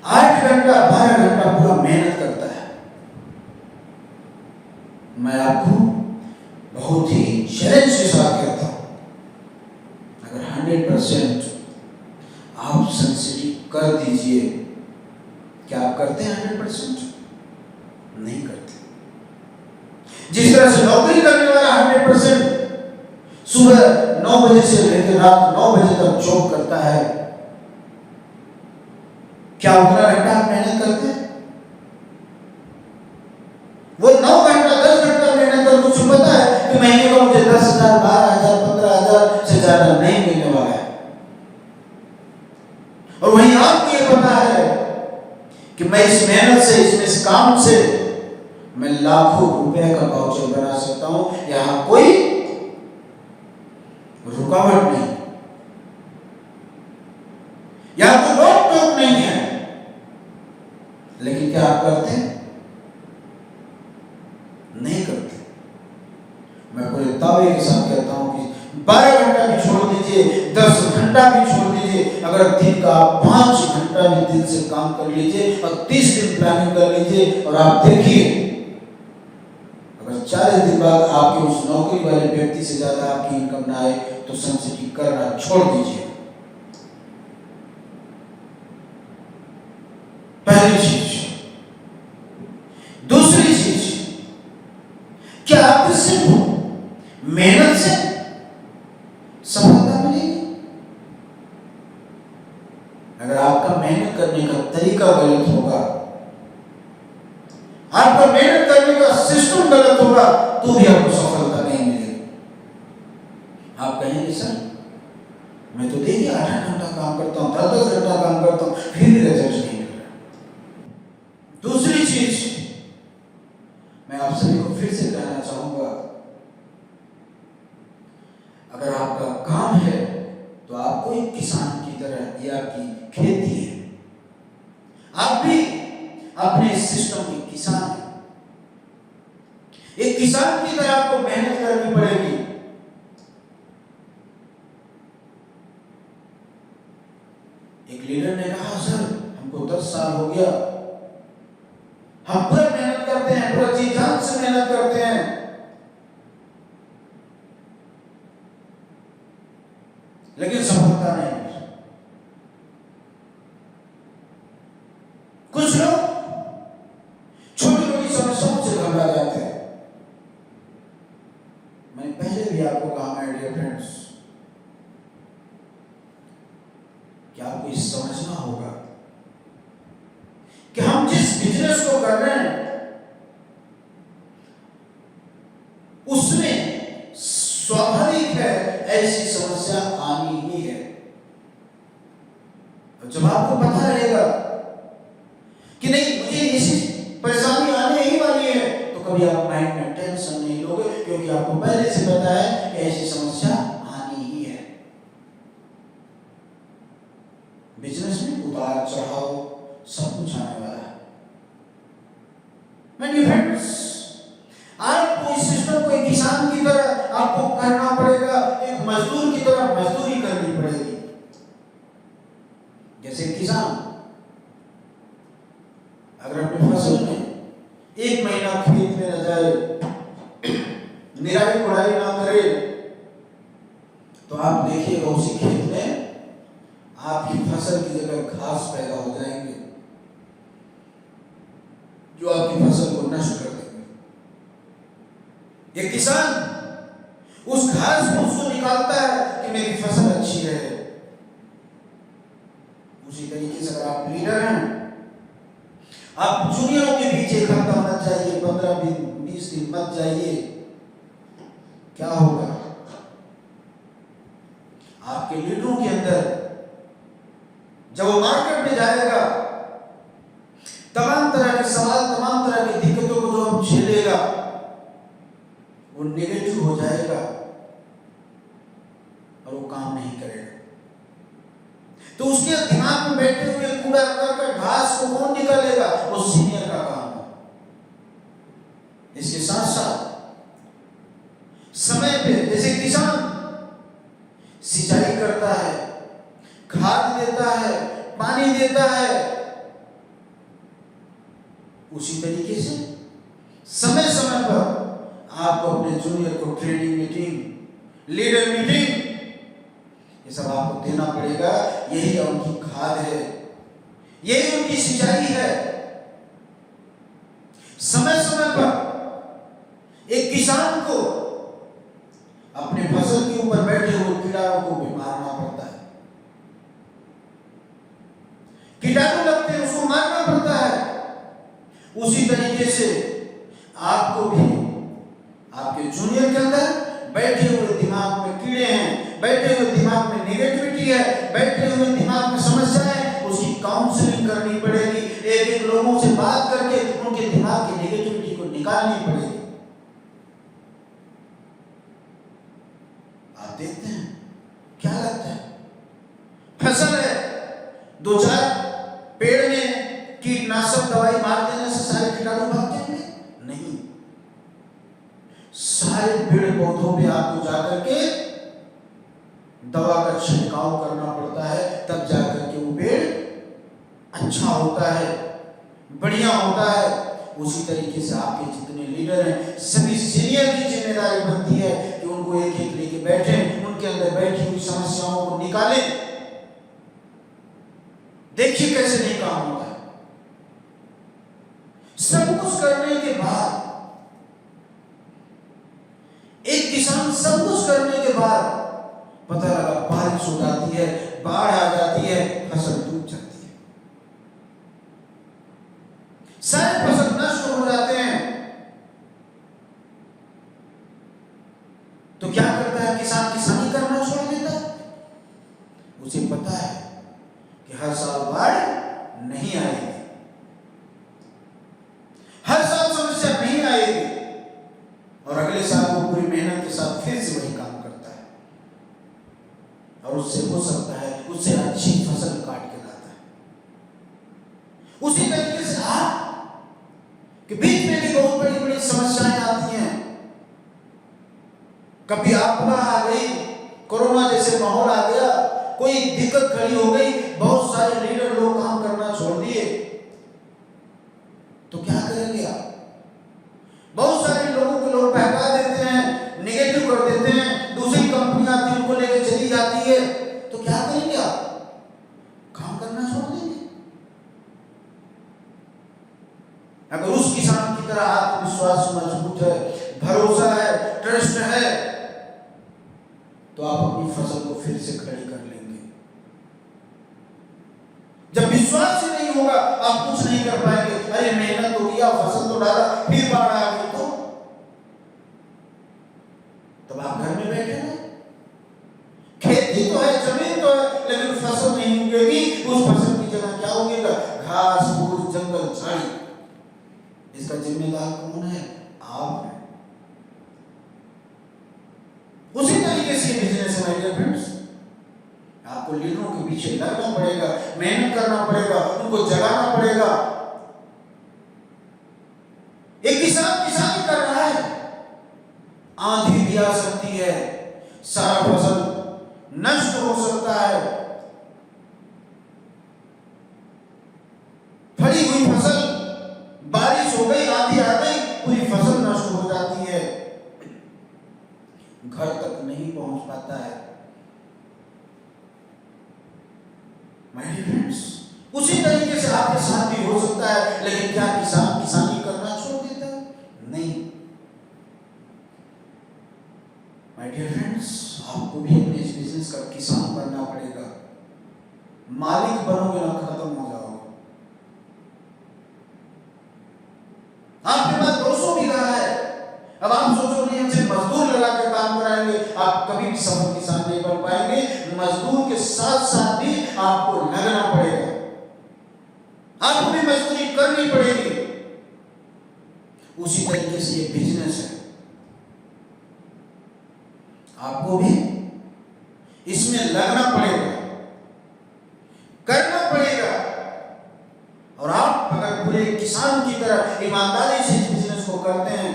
Speaker 1: 8 घंटा 12 घंटा पूरा मेहनत करता है। मैं आपको बहुत ही चैलेंज के साथ कहता हूं, अगर 100% आप सिंसियरिटी कर दीजिए, क्या आप करते हैं 100%? नहीं करते। जिस तरह से नौकरी करने वाला 100% सुबह 9 बजे से लेकर रात 9 बजे तक जॉब करता है, क्या उतना घंटा आप मेहनत करते हैं? वो 9 घंटा 10 घंटा मेहनत कर, मुझे पता है कि महीने का कि मैं इस मेहनत से, इस काम से मैं लाखों रुपए का वाउचर बना सकता हूं, यहां कोई रुकावट नहीं, यहां कोई रोक टोक नहीं है। लेकिन क्या आप करते हैं? नहीं करते। मैं पूरे दावे के साथ कहता हूं कि 12 घंटा भी छोड़ दीजिए, 10 घंटा भी छोड़ दीजिए, अगर दिन का आप 5 घंटा भी दिल से काम कर लीजिए और 30 दिन प्लानिंग कर लीजिए, और आप देखिए अगर 40 दिन बाद आपके उस नौकरी वाले व्यक्ति से ज्यादा आपकी इनकम ना आए तो संसिटी करना छोड़ दीजिए। पहली चीज। दूसरी चीज, क्या आपको सिर्फ मेहनत से सफलता मिलेगी? अगर आपका मेहनत करने का तरीका गलत होगा, आपका मेहनत करने का सिस्टम गलत होगा, तो भी आपको सफलता नहीं मिलेगी। आप कहेंगे सर मैं तो देखिए 8 घंटा काम करता हूं, 10 घंटा काम करता हूं, फिर भी रिजल्ट नहीं मिल रहा। दूसरी चीज मैं आप सभी को फिर से कहना चाहूंगा, अगर आपका काम है तो आपको एक किसान की तरह, ये आपकी खेती है, आप भी अपने सिस्टम के किसान हैं। एक किसान की तरह आपको मेहनत करनी पड़ेगी। एक लीडर ने कहा सर हमको 10 साल हो गया, हम पूरा मेहनत करते हैं, पूरा जी जान से मेहनत करते हैं, लेकिन सफलता नहीं मिली। कुछ लोग छोटी छोटी समस्याओं से घबरा जाते हैं। मैंने पहले भी आपको कहा माय डियर फ्रेंड्स, कि आपको इस समझना होगा कि हम जिस बिजनेस को कर रहे हैं उसमें स्वाभाविक है ऐसी समस्या आनी ही है। और जब आपको पता रहेगा कि नहीं मुझे ऐसी परेशानी आने ही वाली है, तो कभी आप माइंड में टेंशन नहीं लोगे, क्योंकि आपको पहले से पता है कि ऐसी समस्या आनी ही है। बिजनेस में उतार चढ़ाव सब कुछ आने वाला है। मेरे फ्रेंड्स, आपको इस सिस्टम को एक किसान की तरह आपको करना पड़ेगा, एक मजदूर की तरह मजदूरी करनी पड़ेगी। जैसे किसान अगर अपनी फसल में 1 महीना खेत में न जाए, निराई गुड़ाई ना करे, तो आप देखिएगा उसी खेत में आपकी फसल की जगह घास पैदा हो जाएंगे जो आपकी फसल को नष्ट कर देंगे। ये किसान उस घास को उसको निकालता है कि मेरी फसल अच्छी रहे। उसी तरीके से अगर आप लीडर हैं, आप जूनियरों के बीच एक हफ्ता मत जाइए, 15-20 दिन मत जाइए। क्या होगा? आपके लीडरों के अंदर जब वो मार्केट में जाएगा, तमाम तरह के सवाल, तमाम तरह की दिक्कतों को जो हम झेलेगा, वो नेगेटिव हो जाएगा और वो काम नहीं करेगा। तो उसके दिमाग में बैठे हुए कूड़ा करकट घास को कौन निकालेगा? वो सीनियर का काम है। इसके साथ साथ समय पे जैसे किसान सिंचाई करता है, खाद देता है, पानी देता है, उसी तरीके से समय समय पर आपको अपने जूनियर को ट्रेनिंग मीटिंग, लीडर मीटिंग, ये सब आपको देना पड़ेगा। यही उनकी खाद है, यही उनकी सिंचाई है। समय समय पर एक किसान को अपने फसल के ऊपर बैठे हुए कीड़ाओं को भी मारना पड़ता है। कीटाणु लगते हैं, उसको मारना पड़ता है। उसी तरीके से आपको भी आपके जूनियर के अंदर बैठे हुए दिमाग में कीड़े हैं, बैठे हुए दिमाग में नेगेटिविटी है, बैठे हुए दिमाग में समस्या है, उसकी काउंसलिंग करनी पड़ेगी। एक एक लोग दो चार पेड़ में कीटनाशक दवाई मार देने से सारे कीटाणु भाग जाएंगे? नहीं, सारे पेड़ पौधों पे आपको जाकर के दवा का छिड़काव करना पड़ता है, तब जाकर के वो पेड़ अच्छा होता है, बढ़िया होता है। उसी तरीके से आपके जितने लीडर हैं, सभी सीनियर की जिम्मेदारी बनती है कि उनको एक एक लेके बैठे, उनके अंदर बैठी हुई समस्याओं को निकालें। देखिए कैसे नहीं काम होता है। सब कुछ करने के बाद, एक किसान सब कुछ करने के बाद पता लगा बारिश हो जाती है, बाढ़ आ जाती है, फसल डूब जाती है, सारे फसल नष्ट हो जाते हैं। तो क्या करता है किसान? किसानी करना छोड़ देता है। उसे पता है कि हर साल बाढ़ नहीं आएगी, हर साल समस्या नहीं आएगी, और अगले साल वो पूरी मेहनत के साथ फिर से वही काम करता है, और उससे हो सकता है उससे अच्छी फसल काट के लाता है। उसी तरीके से आप कि बीच में भी बहुत बड़ी बड़ी समस्याएं आती हैं। कभी आपदा आ गई, कोरोना जैसे माहौल आ गया, कोई दिक्कत खड़ी हो गई, बहुत सारे लीडर लोग काम करना छोड़ दिए, तो क्या करेंगे आप? बहुत सारे लोगों को लोग बहका देते हैं, निगेटिव कर देते हैं, दूसरी कंपनियां आती है उनको लेकर चली जाती है, तो क्या करेंगे आप? काम करना छोड़ देंगे। अगर उस किसान की तरह आत्मविश्वास मजबूत है, भरोसा है, ट्रस्ट है, तो आप अपनी फसल को फिर से खड़ी कर लेंगे। जब विश्वास ही नहीं होगा, आप कुछ नहीं कर पाएंगे। अरे मेहनत तो किया, फसल तो डाला, फिर बाढ़ आ गई, तो तब आप घर में बैठे हैं। खेती तो है, जमीन तो है, लेकिन फसल नहीं उगेगी। उस फसल की जगह क्या उगेगा? घास फूस, जंगल, झाड़ी। इसका जिम्मेदार कौन है? आप हैं। उसी तरीके से बिजनेस है माय डियर फ्रेंड्स। आपको लीडरों के पीछे लगना पड़ेगा, मेहनत करना पड़ेगा, उनको जगाना पड़ेगा। एक किसान किसानी कर रहा है, आंधी भी आ सकती है, सारा फसल नष्ट हो सकता है, फली हुई फसल, बारिश हो गई, आंधी आ गई, पूरी फसल नष्ट हो जाती है, घर तक नहीं पहुंच पाता है। माय डियर फ्रेंड्स, उसी तरीके से आपके साथ भी हो सकता है। लेकिन क्या किसान किसानी करना छोड़ देता है? नहीं। माय डियर फ्रेंड्स, आपको भी अपने इस बिजनेस का किसान बनना पड़ेगा। मालिक बनोगे ना, खत्म हो जाओगे। आपके पास 200 बीघा है, अब आप सोचो नहीं हमसे मजदूर लगा के काम कराएंगे, आप कभी भी सफल किसान नहीं बन पाएंगे। मजदूर के साथ साथ भी आपको लगना पड़ेगा, आपको भी मजदूरी करनी पड़ेगी। उसी तरीके से ये बिजनेस है, आपको भी इसमें लगना पड़ेगा, करना पड़ेगा। और आप अगर पूरे किसान की तरह ईमानदारी से इस बिजनेस को करते हैं,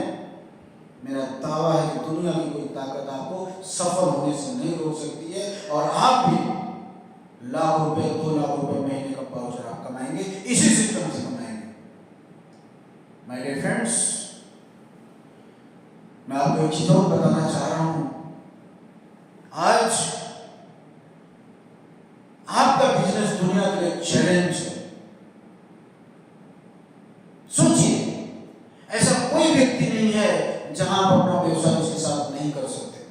Speaker 1: मेरा दावा है कि दुनिया की कोई ताकत आपको सफल होने से नहीं रोक सकती है, और आप भी लाख रुपए, 2 लाख रुपए महीने का वाउचर आप कमाएंगे, इसी सिस्टम से कमाएंगे। माय डियर फ्रेंड्स, मैं आपको एक चीज और बताना चाह रहा हूं। आज आपका बिजनेस दुनिया के लिए चैलेंज है। सोचिए, ऐसा कोई व्यक्ति नहीं है जहां आप अपना व्यवसाय उसके साथ नहीं कर सकते।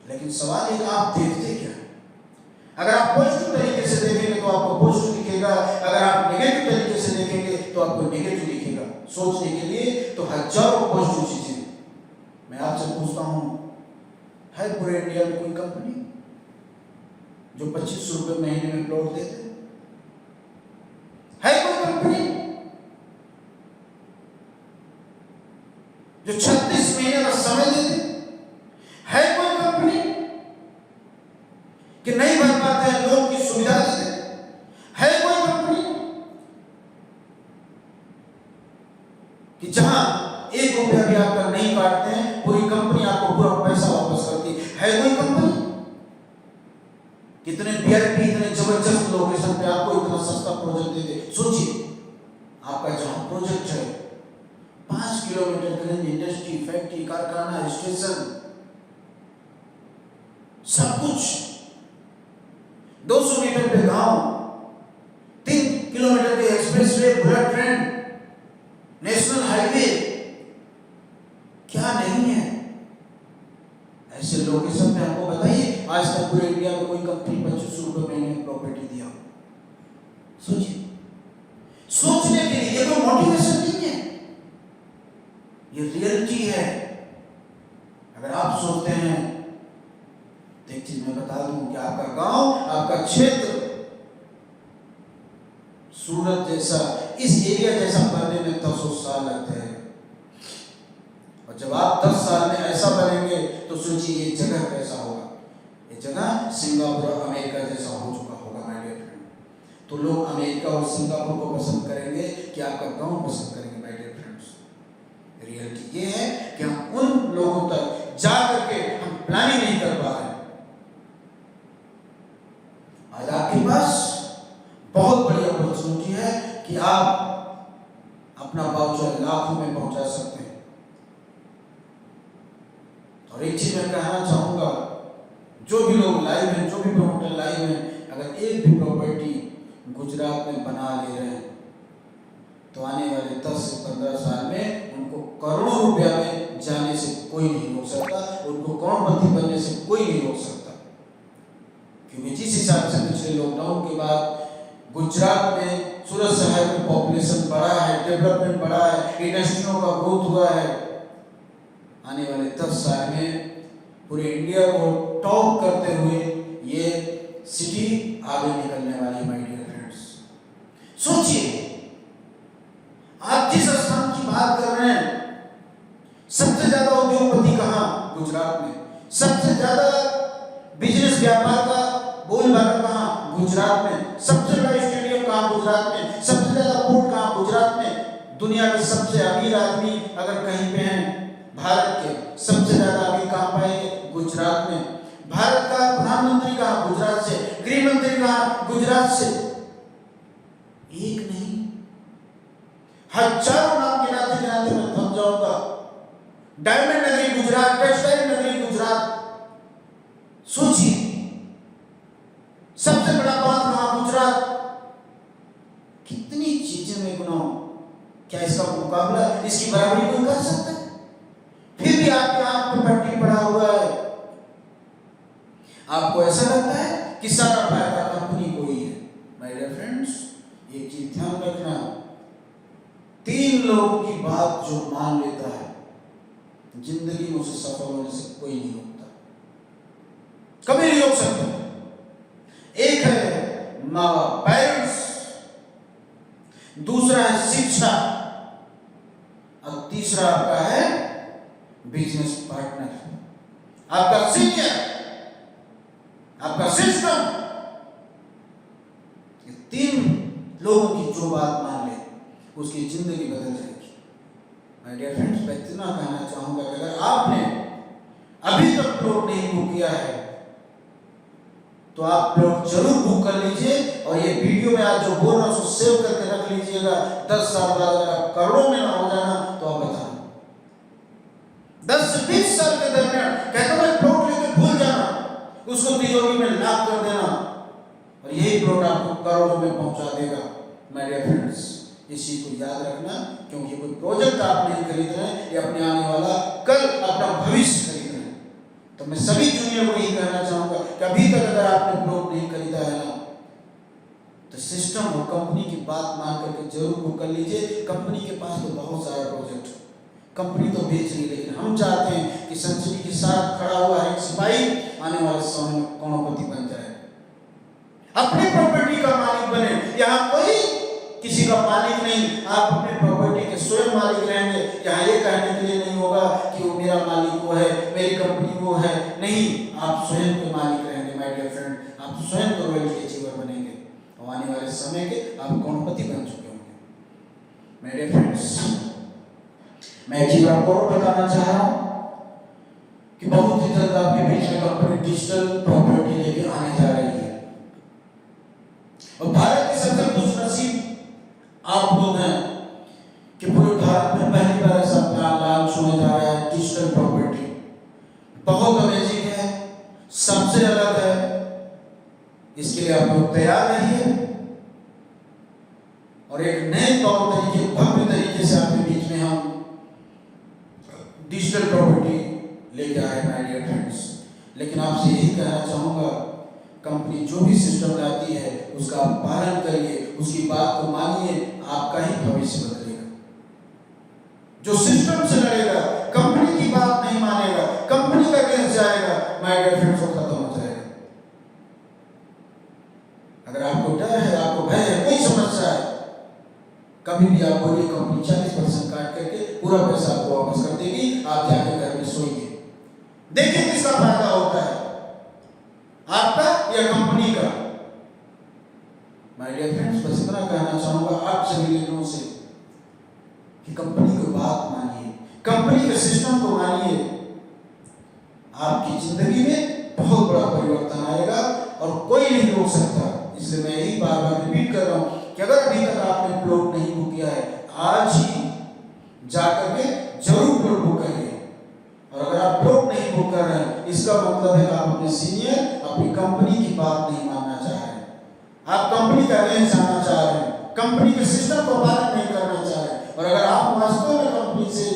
Speaker 1: लेकिन सवाल है आप देखते क्या? अगर आप पॉजिटिव तरीके से देखेंगे तो आपको पॉजिटिव दिखेगा, अगर आप नेगेटिव तरीके से देखेंगे तो आपको नेगेटिव दिखेगा। सोचने के लिए तो हजारों पॉजिटिव चीजें। मैं आपसे पूछता हूं, है पूरे इंडिया में कोई कंपनी जो 25 रुपए महीने में प्लॉट देते? है कोई कंपनी जो 36 महीने का समय देते? है कोई कंपनी कि नहीं भर पाते हैं लोन की सुविधा देते है कोई कंपनी कि जहां 1 रुपया भी आपका नहीं काटते हैं, पूरी कंपनी आपको पूरा पैसा वापस करती है कोई कंपनी? कितने वीआईपी, इतने जबरदस्त लोकेशन पे आपको इतना सस्ता प्रोजेक्ट दे दे। सोचिए आपका जहां प्रोजेक्ट है 5 किलोमीटर के रेंज, इंडस्ट्री, फैक्ट्री, कारखाना, स्टेशन, सब कुछ, 200 मीटर पे गांव, 3 किलोमीटर के expressway, bullet train, national highway, क्या नहीं है? ऐसे लोकेशन पे हमको बताइए आज तक पूरे इंडिया में कोई कंपनी 25 रुपए महीने में प्रॉपर्टी दिया? सोचिए, सोचने के लिए ये कोई मोटिवेशन नहीं है, ये रियलिटी है। अगर आप सोचते हैं तो एक चीज मैं बता दूं कि आपका गांव, आपका क्षेत्र सूरत जैसा, इस एरिया जैसा बनने में 10 साल लगते हैं, और जब आप 10 साल में ऐसा बनेंगे तो सोचिए ये जगह कैसा होगा। ये जगह सिंगापुर और अमेरिका जैसा हो चुका होगा माय डियर फ्रेंड। तो लोग अमेरिका और सिंगापुर को पसंद करेंगे कि आपका गांव पसंद करेंगे माय डियर फ्रेंड्स। रियलिटी ये है कि हम उन लोगों तक जा करके हम प्लानिंग नहीं कर पा रहे। आज आपके पास बहुत बड़ी अपॉर्चुनिटी है कि आप अपना वाउचर लाखों में पहुंचा सकते हैं। और एक चीज मैं कहना चाहूंगा, जो भी लोग लाइव हैं, जो भी प्रमोटर लाइव हैं, अगर एक भी प्रॉपर्टी गुजरात में बना ले रहे हैं तो आने वाले 10 से 15 साल में उनको करोड़ों रुपया में जाने से कोई नहीं रोक सकता, उनको करोड़पति बनने से कोई नहीं रोक सकता। क्योंकि जिस हिसाब से पिछले लॉकडाउन के बाद गुजरात में, सूरत शहर में पॉपुलेशन बढ़ा है, डेवलपमेंट बढ़ा है, इंडस्ट्रियों का ग्रोथ हुआ है, आने वाले 10 साल में पूरे इंडिया को टॉप करते हुए ये सिटी आगे निकलने वाली माय डियर फ्रेंड्स। सोचिए आप जिस स्थान की बात कर रहे हैं, सबसे ज्यादा उद्योगपति कहां? गुजरात में। सबसे ज्यादा बिजनेस व्यापार का बोलबाला कहां? गुजरात में। सबसे बड़ा स्टेडियम कहां? गुजरात में। सबसे ज्यादा पोर्ट कहां? गुजरात में। दुनिया के सबसे अमीर आदमी अगर कहीं पे हैं भारत के, सबसे ज्यादा अमीर कहां पाएंगे? गुजरात में। भारत का प्रधानमंत्री कहां? गुजरात से। गृह मंत्री कहां? गुजरात से। एक नहीं, हजारों नाम गिनाते गिनाते मैं थक जाऊंगा। डायमंड नगरी गुजरात, टेक्सटाइल नगरी गुजरात। सोचिए सबसे बड़ा बात कहां? गुजरात। कितनी चीजें मैं गिनाऊं, क्या इसका मुकाबला, इसकी बराबरी कोई कर सकता है? फिर भी आपके आंख पे पट्टी पड़ा हुआ है। आपको ऐसा लगता है कि सारा फायदा कंपनी को ही है। माय डियर फ्रेंड्स, एक चीज ध्यान रखना, 3 लोगों की बात जो मान लेता है, जिंदगी में उसे सफल होने से कोई नहीं रोकता, कभी नहीं रोक सकता। एक है माँ बाप, पेरेंट्स, दूसरा है शिक्षा, और तीसरा आपका है बिजनेस पार्टनर, आपका सीनियर, आपका सिस्टम। ये 3 लोगों की जो बात मान ले उसकी जिंदगी बदल जाएगी। माय डियर फ्रेंड्स, मैं इतना कहना चाहूंगा कि अगर आपने अभी तक प्लॉट नहीं बुक किया है तो आप प्लॉट जरूर बुक कर लीजिए, और ये वीडियो में आज जो बोल रहा हूं उसको सेव करके रख लीजिएगा। 10 साल बाद अगर आप करोड़ों में ना हो जाना तो आप बताना। 10 से 20 साल के दरमियान कहता मैं प्लॉट लेके भूल जाना, उसको तिजोरी में लॉक कर देना, और यही प्लॉट आपको करोड़ों में पहुंचा देगा। माय डियर फ्रेंड्स, इस चीज को याद रखना, क्योंकि कोई प्रोजेक्ट आप नहीं खरीद रहे हैं, ये अपने आने वाला कल अपना भविष्य खरीद रहे हैं। तो मैं सभी जूनियर को यही कहना चाहूंगा कि अभी तक अगर आपने प्लॉट नहीं खरीदा है ना, तो सिस्टम और कंपनी की बात मान करके जरूर बुक कर लीजिए। कंपनी के पास तो बहुत सारा प्रोजेक्ट, कंपनी तो बेच रही, लेकिन हम चाहते हैं कि सनसिटी के साथ खड़ा हुआ एक सिपाही आने वाले समय में करोड़पति बन जाए, अपनी प्रॉपर्टी का मालिक बने। यहाँ कोई किसी का मालिक नहीं, आप अपने प्रॉपर्टी के स्वयं मालिक रहेंगे। यहाँ ये कहने के लिए नहीं होगा कि वो मेरा मालिक वो है, मेरी कंपनी वो है, नहीं, आप स्वयं के मालिक रहेंगे माय डियर फ्रेंड। फ्रेंड, आप स्वयं तो रॉयल्टी अचीवर बनेंगे और आने वाले समय के आप करोड़पति बन चुके होंगे। मेरे फ्रेंड्स, मैं एक चीज आपको और बताना चाह रहा हूँ कि बहुत ही जल्द आपके बीच में कंपनी डिजिटल प्रॉपर्टी लेके आने जा रही है और भारत के सबसे खुशनसीब आप लोग हैं कि पूरे भारत में पहली बार ऐसा प्लान लॉन्च होने जा रहा है। डिजिटल प्रॉपर्टी बहुत अमेजिंग है, सबसे अलग है। इसके लिए आप लोग तैयार रहिए और एक नए तौर तरीके, भव्य तरीके से आपके बीच में हम डिजिटल प्रॉपर्टी लेके आए माय डियर फ्रेंड्स। लेकिन आपसे यही कहना चाहूंगा, कंपनी जो भी सिस्टम लाती है उसका आप पालन करिए, उसकी बात को मानिए, आपका ही भविष्य बदलेगा। जो सिस्टम से लड़ेगा, कंपनी की बात नहीं मानेगा, कंपनी का अगेंस्ट जाएगा, माय डियर फ्रेंड्स, वो खत्म हो जाएगा। अगर आपको डर है, आपको भय है, कोई समस्या है, कभी भी आप बोलिए कंपनी 40% काट करके पूरा पैसा आपको वापस कर देगी। आप जाके घर में सोइए, देखिए किसका फायदा होता है, आपका या कंपनी का। माय डियर फ्रेंड्स, बस इतना कहना चाहूंगा आप सभी लोगों से कि कंपनी की बात मानिए, कंपनी के सिस्टम को मानिए, आपकी जिंदगी में बहुत बड़ा परिवर्तन आएगा और कोई नहीं रोक सकता। इसलिए मैं यही बार बार रिपीट कर रहा हूं कि अगर अभी तक आपने प्लॉट नहीं बुक किया है, आज ही जाकर के जरूर प्लॉट बुक करिए। और अगर आप प्लॉट नहीं बुक कर रहे हैं, इसका मतलब है कि आप अपने सीनियर, अपनी कंपनी की बात नहीं मानना चाह रहे हैं, आप कंपनी का अगेंस्ट जाना चाह रहे हैं, कंपनी के सिस्टम को पालन नहीं करना चाह रहे हैं। और अगर आप वास्तव में कंपनी से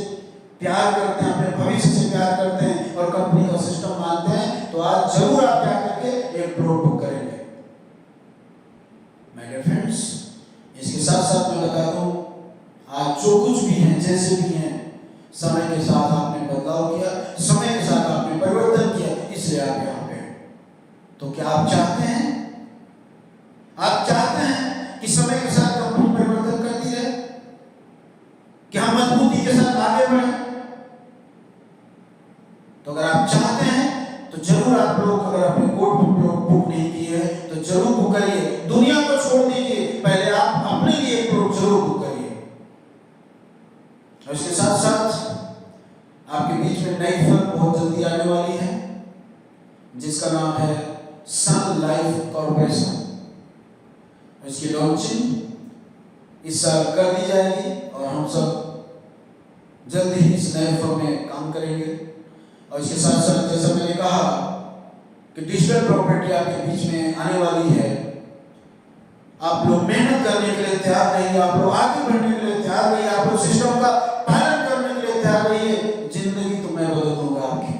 Speaker 1: प्यार करते हैं, अपने भविष्य से प्यार करते हैं और कंपनी का सिस्टम मानते हैं, तो आज जरूर आप क्या करके एक प्लॉट बुक करेंगे। माय डियर फ्रेंड्स, इसके साथ साथ मैं बता दूं, आज जो कुछ भी है, जैसे भी हैं, समय के साथ आपने बदलाव किया, समय के साथ आपने परिवर्तन किया, इसलिए आप यहाँ पे हैं। तो क्या आप चाहते हैं, आप चाहते हैं कि समय के साथ कंपनी परिवर्तन करती रहे, कि हम मजबूती के साथ आगे बढ़े? तो अगर आप चाहते हैं तो जरूर आप लोग, अगर अपने कोड बुक नहीं किए हैं तो जरूर बुक करिए। दुनिया को छोड़ दीजिए, पहले आप अपने लिए कोड जरूर बुक करिए। और इसके साथ साथ आपके बीच में नई फर्म बहुत जल्दी आने वाली है, जिसका नाम है सन लाइफ कॉर्पोरेशन। इसकी लॉन्चिंग इस साल कर दी जाएगी और हम सब जल्दी ही इस नए फर्म में काम करेंगे। और इसके साथ साथ जैसा मैंने कहा कि डिजिटल प्रॉपर्टी आपके बीच में आने वाली है, आप लोग मेहनत करने के लिए तैयार रहिए, आप लोग आगे बढ़ने के लिए तैयार रहिए, आप लोग सिस्टम का पालन करने के लिए तैयार रहिए। जिंदगी तो मैं बदल दूंगा आपकी।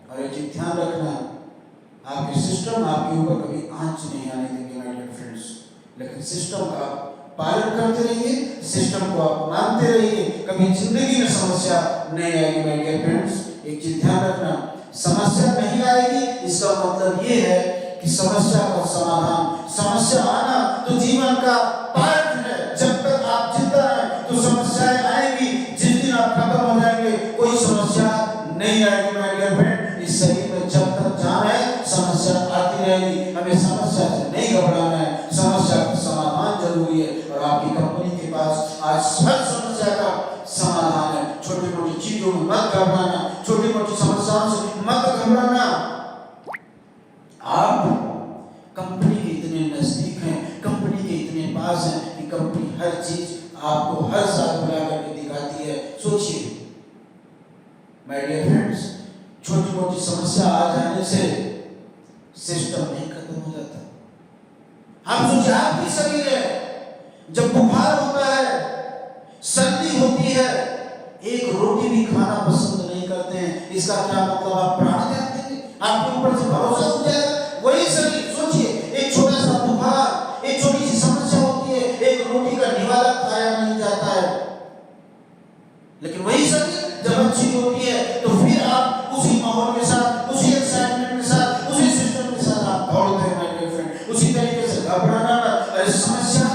Speaker 1: और एक चीज ध्यान रखना, आपके सिस्टम आपके ऊपर कभी आंच नहीं आने देंगे माय डियर फ्रेंड्स। लेकिन सिस्टम का पालन करते रहिए, सिस्टम को आप मानते रहिए, कभी जिंदगी में समस्या नहीं आएगी माय डियर फ्रेंड्स। एक चीज ध्यान रखना, समस्या नहीं आएगी इसका मतलब ये है कि समस्या का समाधान, समस्या आना तो जीवन का पार्ट है। जब तक आप जिंदा हैं तो समस्याएं आएंगी, जिस दिन आप खत्म हो जाएंगे कोई समस्या नहीं आएगी माय डियर फ्रेंड। इस शरीर में जब तक जान है समस्या आती रहेगी, हमें समस्या से नहीं घबराना है, समस्या का समाधान जरूरी है। और आपकी कंपनी के पास आज हर समस्या का समाधान है। छोटी मोटी चीजों में मत घबराना, छोटी मोटी समस्याओं से मत घबराना। आप कंपनी के इतने नजदीक हैं, कंपनी के इतने पास हैं कि कंपनी हर चीज आपको हर साल बुला करके दिखाती है। सोचिए माय डियर फ्रेंड्स, छोटी मोटी समस्या आ जाने से सिस्टम नहीं खत्म हो जाता। आप सोचिए, आपकी शरीर है, जब बुखार होता है, सर्दी होती है, एक रोटी भी खाना पसंद नहीं करते हैं। इसका क्या मतलब? आप प्राण त्याग देंगे, आपके ऊपर से भरोसा उठ जाएगा। वही शरीर, सोचिए, एक छोटा सा बुखार, एक छोटी सी समस्या होती है, एक रोटी का निवाला खाया नहीं जाता है। लेकिन वही शरीर जब अच्छी होती है तो फिर आप उसी माहौल के साथ, उसी एक्साइटमेंट के साथ, उसी सिस्टम के साथ आप दौड़ते हैं माय डियर फ्रेंड। उसी तरीके से घबराना मत। अरे समस्या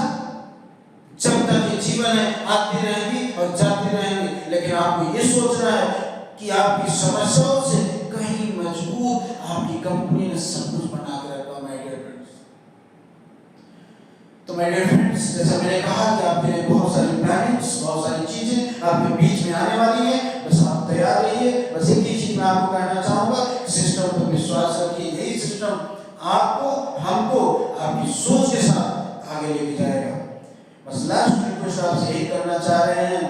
Speaker 1: जब तक ये जीवन है आती रहेगी और जाती रहेंगी, लेकिन आपको ये सोचना है कि आपकी समस्याओं से कहीं मजबूत आपकी कंपनी ने सब कुछ बना के रखा माय डियर फ्रेंड। तो मेरे डियर फ्रेंड्स, जैसा मैंने कहा कि आपके लिए बहुत सारी प्लानिंग्स, बहुत सारी चीजें आपके बीच में आने वाली है। बस आप तैयार रहिए। बस एक ही चीज मैं आपको कहना चाहूंगा, सिस्टम पर विश्वास रखिए। यही सिस्टम आपको, हमको आपकी सोच के साथ आगे लेके जाएगा। बस लास्ट रिक्वेस्ट आपसे यही करना चाह रहे हैं,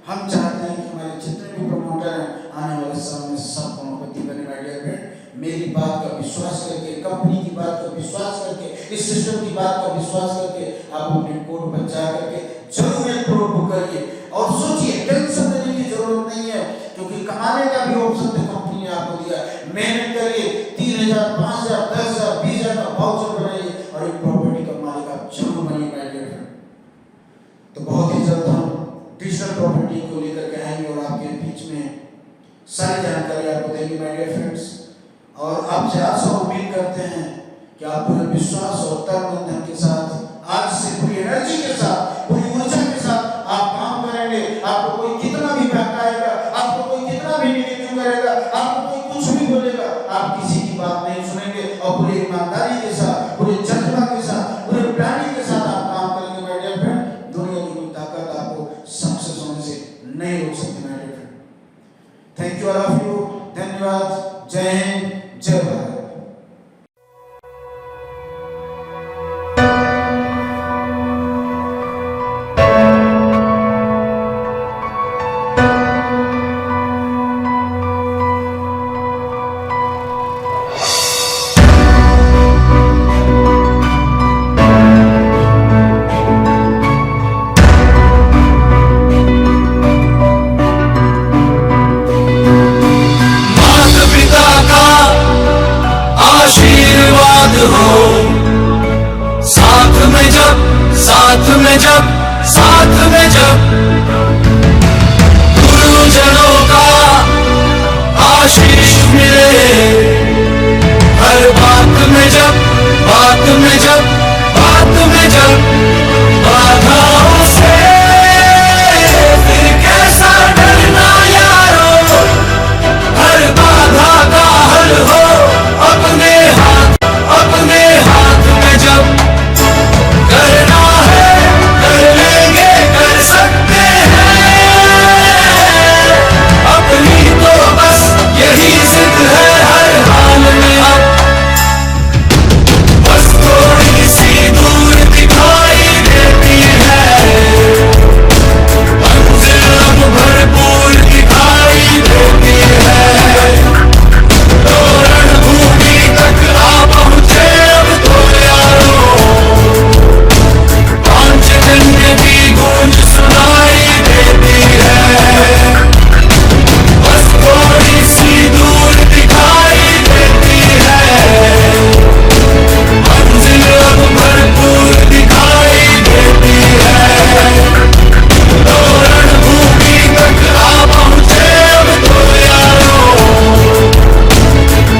Speaker 1: हम चाहते हैं कि हमारे जितने भी प्रमोटर हैं आने वाले समय में सब करोड़पति बने। माय डियर फ्रेंड, मेरी बात का विश्वास करके, कंपनी की बात का विश्वास करके, इस सिस्टम की बात का विश्वास करके आप अपने कोड पर जा करके जरूर एक करोड़ बुक करिए। और सोचिए, टेंशन लेने की जरूरत नहीं है, क्योंकि कमाने का भी ऑप्शन तो कंपनी ने आपको दिया। मेहनत करिए, 3,000, 5,000, 10,000, 20,000 का वाउचर बनाइए और एक प्रॉपर्टी का मालिक आप जरूर बनिए। माय डियर फ्रेंड, तो बहुत ही जल्द हम डिजिटल प्रॉपर्टी को लेकर के आएंगे और आपके बीच में सारी जानकारी आपको देंगे। माय डियर फ्रेंड्स, और आपसे आशा उम्मीद करते हैं कि आप पूरे विश्वास और तन धन के साथ, आज से पूरी एनर्जी के साथ, पूरी ऊर्जा के साथ आप काम करेंगे। आपको कोई कितना भी बहकाएगा, आपको कोई कितना भी निगेटिव करेगा, आपको कोई कुछ भी बोलेगा, आप किसी की बात नहीं सुनेंगे और पूरी ईमानदारी के साथ, पूरे जज्बा के साथ, पूरे प्लानिंग के साथ आप काम करेंगे। माय डियर फ्रेंड, दुनिया की कोई ताकत आपको सक्सेस होने से नहीं रोक सकती। My dear friend, thank you all of you. धन्यवाद। जय हिंद, जय भारत।
Speaker 2: साथ में जब गुरुजनों का आशीष मिले, हर बात में जब बात में जब बाधाओं से फिर कैसा डरना यारो, हर बाधा का हल हो अपने हाथ में जब करना है कर लेंगे, कर सकते हैं अपनी, तो बस यही जिद है हर हाल में। अब बस थोड़ी सी दूर दिखाई देती है मंजिल, अब भरपूर दिखाई देती है। तो रणभूमि तक आ पहुंचे अब तो यारों, पांचजन्य की गूंज सुनाई देती है। बस थोड़ी सी दूर दिखाई देती है मंजिल, अब भरपूर दिखाई देती है। तो रणभूमि तक आ पहुंचे अब तो यारों,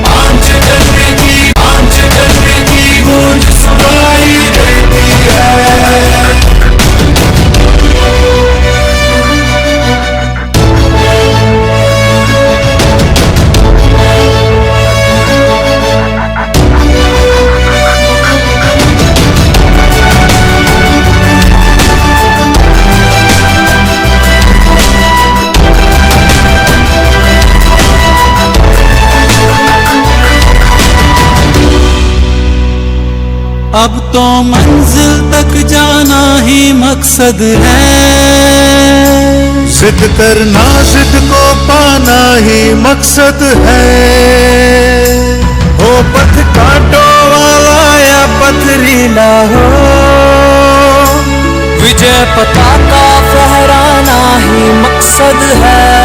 Speaker 2: पांचजन्य की गूंज सुनाई देती है।
Speaker 3: अब तो मंजिल तक जाना ही मकसद है,
Speaker 4: जिद करना जिद को पाना ही मकसद है।
Speaker 3: हो पथ कांटों वाला या पथरीला हो, विजय पताका फहराना ही मकसद है।